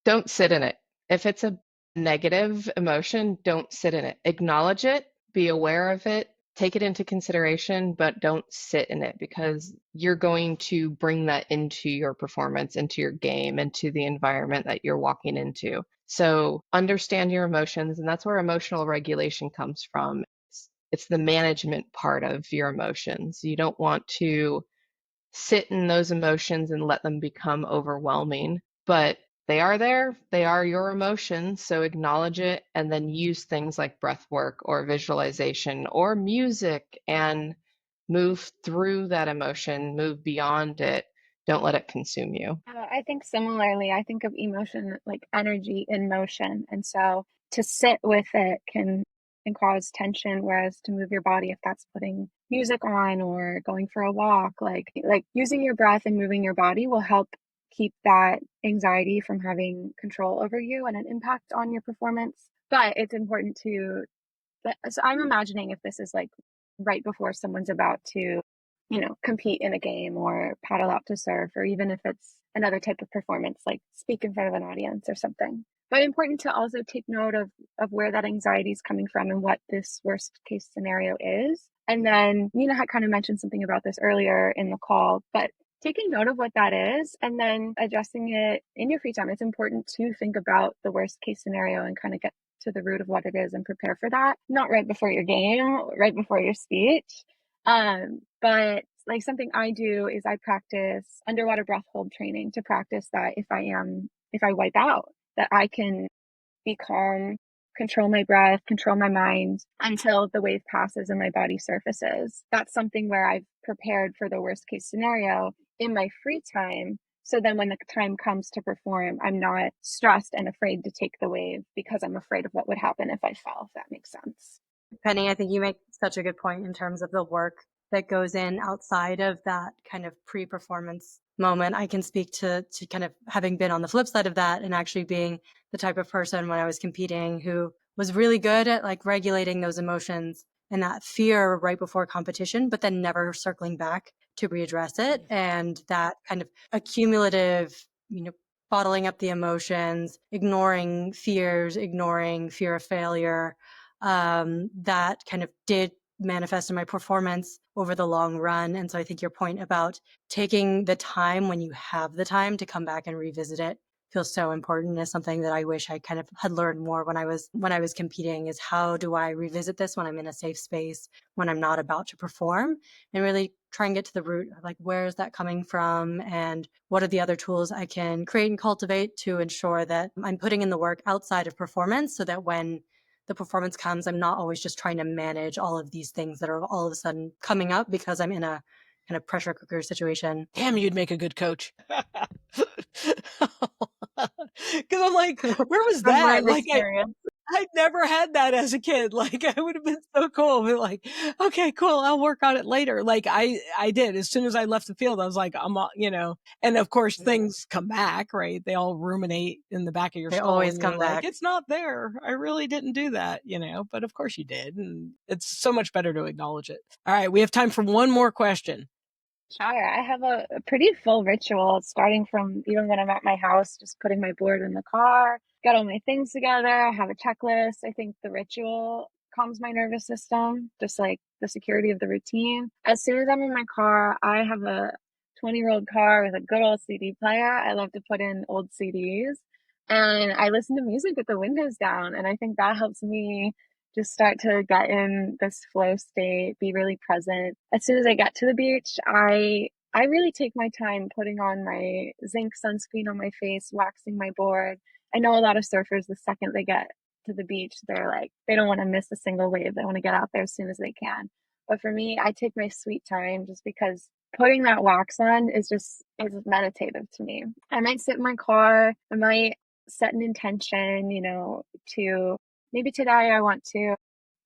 Don't sit in it. If it's a negative emotion, don't sit in it. Acknowledge it, be aware of it, take it into consideration, but don't sit in it, because you're going to bring that into your performance, into your game, into the environment that you're walking into. So understand your emotions, and that's where emotional regulation comes from. It's the management part of your emotions. You don't want to sit in those emotions and let them become overwhelming, but they are there, they are your emotions, so acknowledge it and then use things like breath work or visualization or music and move through that emotion, move beyond it. Don't let it consume you. I think similarly, I think of emotion like energy in motion. And so to sit with it can cause tension, whereas to move your body, if that's putting music on or going for a walk, like using your breath and moving your body will help keep that anxiety from having control over you and an impact on your performance. But it's important to, so I'm imagining if this is like right before someone's about to, compete in a game or paddle out to surf, or even if it's another type of performance, like speak in front of an audience or something. But important to also take note of where that anxiety is coming from and what this worst case scenario is. And then Nina had kind of mentioned something about this earlier in the call, but taking note of what that is and then addressing it in your free time. It's important to think about the worst case scenario and kind of get to the root of what it is and prepare for that. Not right before your game, right before your speech. But like something I do is I practice underwater breath hold training to practice that if I wipe out, that I can be calm, control my breath, control my mind until the wave passes and my body surfaces. That's something where I've prepared for the worst case scenario in my free time. So then when the time comes to perform, I'm not stressed and afraid to take the wave because I'm afraid of what would happen if I fell, if that makes sense. Penny, I think you make such a good point in terms of the work that goes in outside of that kind of pre-performance moment. I can speak to kind of having been on the flip side of that and actually being the type of person when I was competing who was really good at like regulating those emotions and that fear right before competition, but then never circling back to readdress it. And that kind of accumulative, bottling up the emotions, ignoring fears, ignoring fear of failure, that kind of did manifest in my performance over the long run. And so I think your point about taking the time when you have the time to come back and revisit it feels so important, is something that I wish I kind of had learned more when I was competing, is how do I revisit this when I'm in a safe space, when I'm not about to perform, and really try and get to the root of like, where is that coming from and what are the other tools I can create and cultivate to ensure that I'm putting in the work outside of performance, so that when the performance comes, I'm not always just trying to manage all of these things that are all of a sudden coming up because I'm in a kind of pressure cooker situation. Damn, you'd make a good coach. Because I'm like, where was From my that? Like, experience. I never had that as a kid. Like, I would have been so cool. But like, okay, cool. I'll work on it later. Like I did. As soon as I left the field, I was like, and of course things come back, right? They all ruminate in the back of your They skull always and you're come like, back. it's not there. I really didn't do that, but of course you did. And it's so much better to acknowledge it. All right. We have time for one more question. Sure. I have a pretty full ritual starting from even when I'm at my house, just putting my board in the car, get all my things together. I have a checklist. I think the ritual calms my nervous system, just like the security of the routine. As soon as I'm in my car, I have a 20-year-old car with a good old CD player. I love to put in old CDs and I listen to music with the windows down. And I think that helps me just start to get in this flow state, be really present. As soon as I get to the beach, I really take my time putting on my zinc sunscreen on my face, waxing my board. I know a lot of surfers, the second they get to the beach, they're like, they don't want to miss a single wave. They want to get out there as soon as they can. But for me, I take my sweet time just because putting that wax on is meditative to me. I might sit in my car, I might set an intention, to maybe today I want to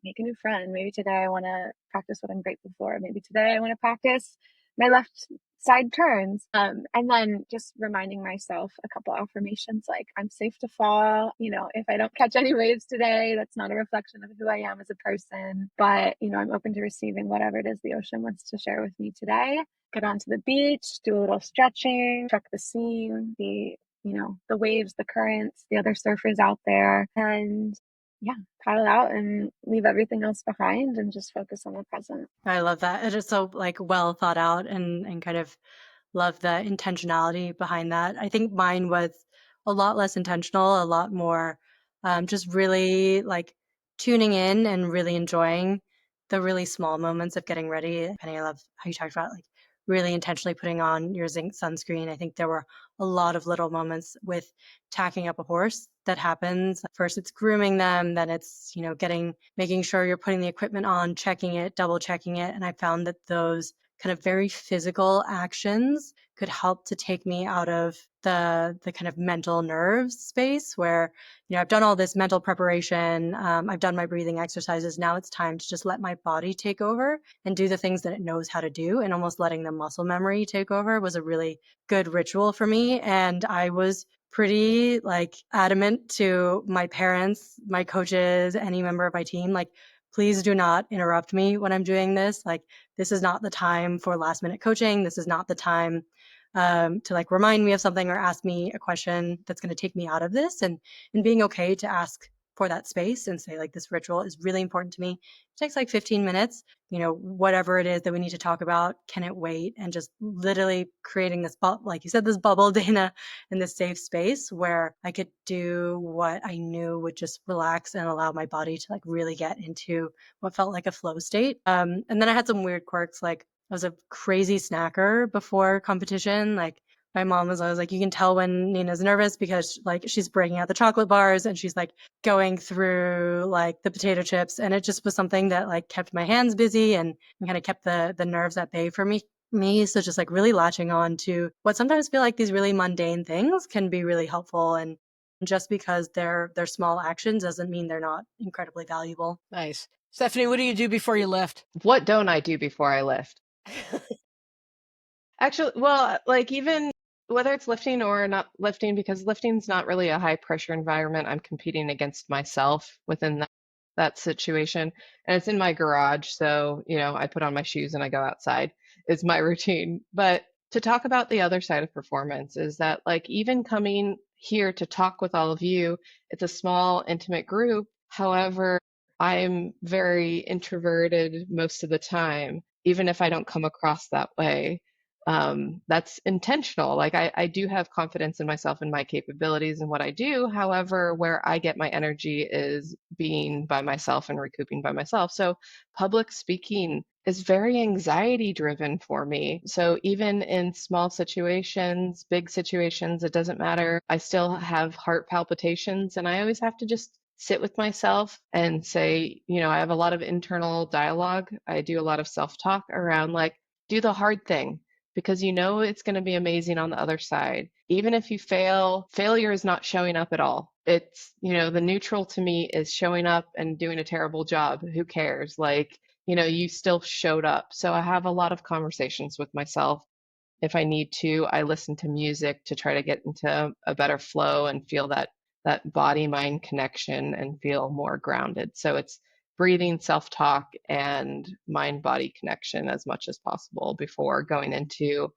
make a new friend. Maybe today I want to practice what I'm grateful for. Maybe today I want to practice my left side turns. And then just reminding myself a couple affirmations like I'm safe to fall. If I don't catch any waves today, that's not a reflection of who I am as a person. But, I'm open to receiving whatever it is the ocean wants to share with me today. Get onto the beach, do a little stretching, check the scene, the waves, the currents, the other surfers out there. And yeah, paddle out and leave everything else behind and just focus on the present. I love that. It is so well thought out and kind of love the intentionality behind that. I think mine was a lot less intentional, a lot more just really tuning in and really enjoying the really small moments of getting ready. Penny, I love how you talked about really intentionally putting on your zinc sunscreen. I think there were a lot of little moments with tacking up a horse that happens. First it's grooming them, then it's, making sure you're putting the equipment on, checking it, double checking it. And I found that those kind of very physical actions could help to take me out of the kind of mental nerves space where, I've done all this mental preparation. I've done my breathing exercises. Now it's time to just let my body take over and do the things that it knows how to do, and almost letting the muscle memory take over was a really good ritual for me. And I was pretty adamant to my parents, my coaches, any member of my team, please do not interrupt me when I'm doing this. This is not the time for last minute coaching. This is not the time to remind me of something or ask me a question that's going to take me out of this, and being okay to ask for that space and say this ritual is really important to me. It takes 15 minutes, whatever it is that we need to talk about, can it wait? And just literally creating this, like you said, this bubble, Dana, in this safe space where I could do what I knew would just relax and allow my body to really get into what felt like a flow state. And then I had some weird quirks, I was a crazy snacker before competition. My mom was always like, you can tell when Nina's nervous because she's breaking out the chocolate bars and she's going through the potato chips. And it just was something that kept my hands busy and kind of kept the nerves at bay for me. So just really latching on to what sometimes feel like these really mundane things can be really helpful. And just because they're small actions doesn't mean they're not incredibly valuable. Nice. Stephanie, what do you do before you lift? What don't I do before I lift? Actually, well, even whether it's lifting or not lifting, because lifting's not really a high pressure environment. I'm competing against myself within that situation. And it's in my garage. So, I put on my shoes and I go outside is my routine. But to talk about the other side of performance is that even coming here to talk with all of you, it's a small, intimate group. However, I'm very introverted most of the time, even if I don't come across that way. That's intentional. I do have confidence in myself and my capabilities and what I do. However, where I get my energy is being by myself and recouping by myself. So public speaking is very anxiety driven for me. So even in small situations, big situations, it doesn't matter. I still have heart palpitations and I always have to just sit with myself and say, I have a lot of internal dialogue. I do a lot of self-talk around do the hard thing because it's going to be amazing on the other side. Even if you fail, failure is not showing up at all. It's, the neutral to me is showing up and doing a terrible job. Who cares? You still showed up. So I have a lot of conversations with myself. If I need to, I listen to music to try to get into a better flow and feel that body-mind connection and feel more grounded. So it's breathing, self-talk, and mind-body connection as much as possible before going into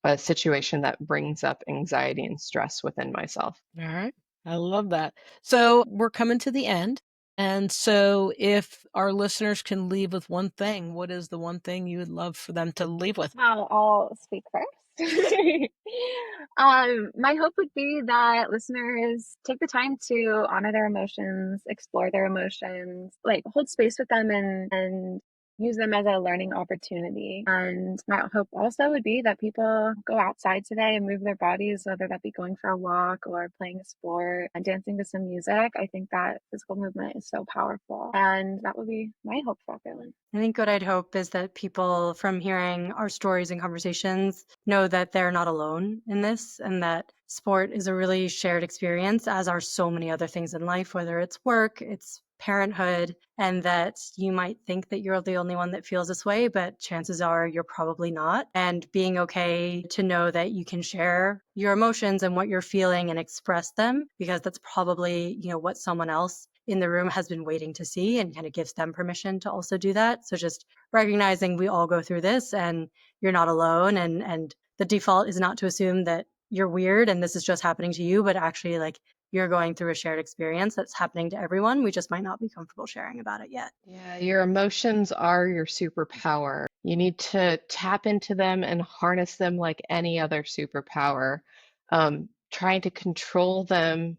a situation that brings up anxiety and stress within myself. All right. I love that. So we're coming to the end. And so if our listeners can leave with one thing, what is the one thing you would love for them to leave with? I'll speak first. My hope would be that listeners take the time to honor their emotions, explore their emotions, hold space with them and use them as a learning opportunity. And my hope also would be that people go outside today and move their bodies, whether that be going for a walk or playing a sport and dancing to some music. I think that physical movement is so powerful. And that would be my hope for everyone. I think what I'd hope is that people, from hearing our stories and conversations, know that they're not alone in this, and that sport is a really shared experience, as are so many other things in life, whether it's work, it's parenthood, and that you might think that you're the only one that feels this way, but chances are you're probably not. And being okay to know that you can share your emotions and what you're feeling and express them, because that's probably, what someone else in the room has been waiting to see, and kind of gives them permission to also do that. So just recognizing we all go through this and you're not alone, and the default is not to assume that you're weird and this is just happening to you, but actually like you're going through a shared experience that's happening to everyone. We just might not be comfortable sharing about it yet. Yeah, your emotions are your superpower. You need to tap into them and harness them like any other superpower. Trying to control them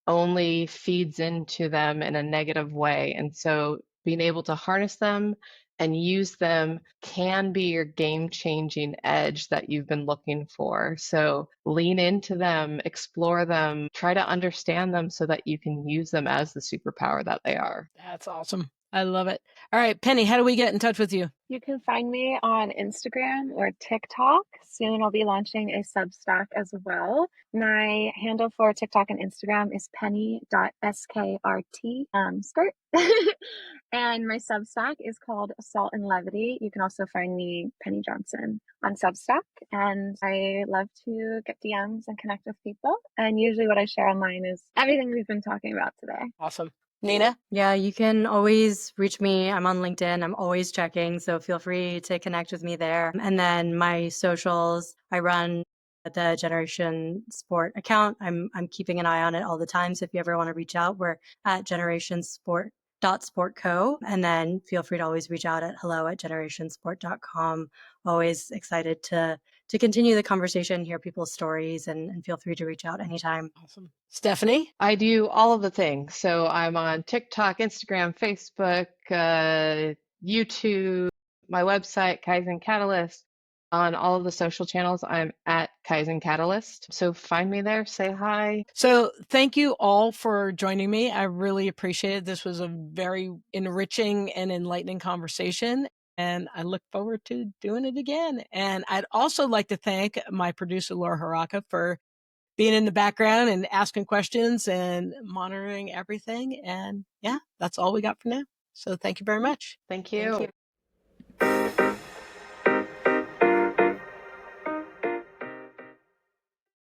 only feeds into them in a negative way. And so being able to harness them and use them can be your game-changing edge that you've been looking for. So lean into them, explore them, try to understand them so that you can use them as the superpower that they are. That's awesome. I love it. All right, Penny, how do we get in touch with you? You can find me on Instagram or TikTok. Soon I'll be launching a Substack as well. My handle for TikTok and Instagram is penny.skrt skirt. And my Substack is called Salt and Levity. You can also find me, Penny Johnson, on Substack. And I love to get DMs and connect with people. And usually what I share online is everything we've been talking about today. Awesome. Nina? Yeah, you can always reach me. I'm on LinkedIn. I'm always checking, so feel free to connect with me there. And then my socials, I run the Generation Sport account. I'm keeping an eye on it all the time. So if you ever want to reach out, we're at generationsport.sportco. And then feel free to always reach out at hello@generationsport.com. Always excited to continue the conversation, hear people's stories, and feel free to reach out anytime. Awesome. Stephanie? I do all of the things. So I'm on TikTok, Instagram, Facebook, YouTube, my website, Kaizen Catalyst. On all of the social channels, I'm at Kaizen Catalyst. So find me there, say hi. So thank you all for joining me. I really appreciate it. This was a very enriching and enlightening conversation, and I look forward to doing it again. And I'd also like to thank my producer, Laura Haraka, for being in the background and asking questions and monitoring everything. And yeah, that's all we got for now. So thank you very much. Thank you.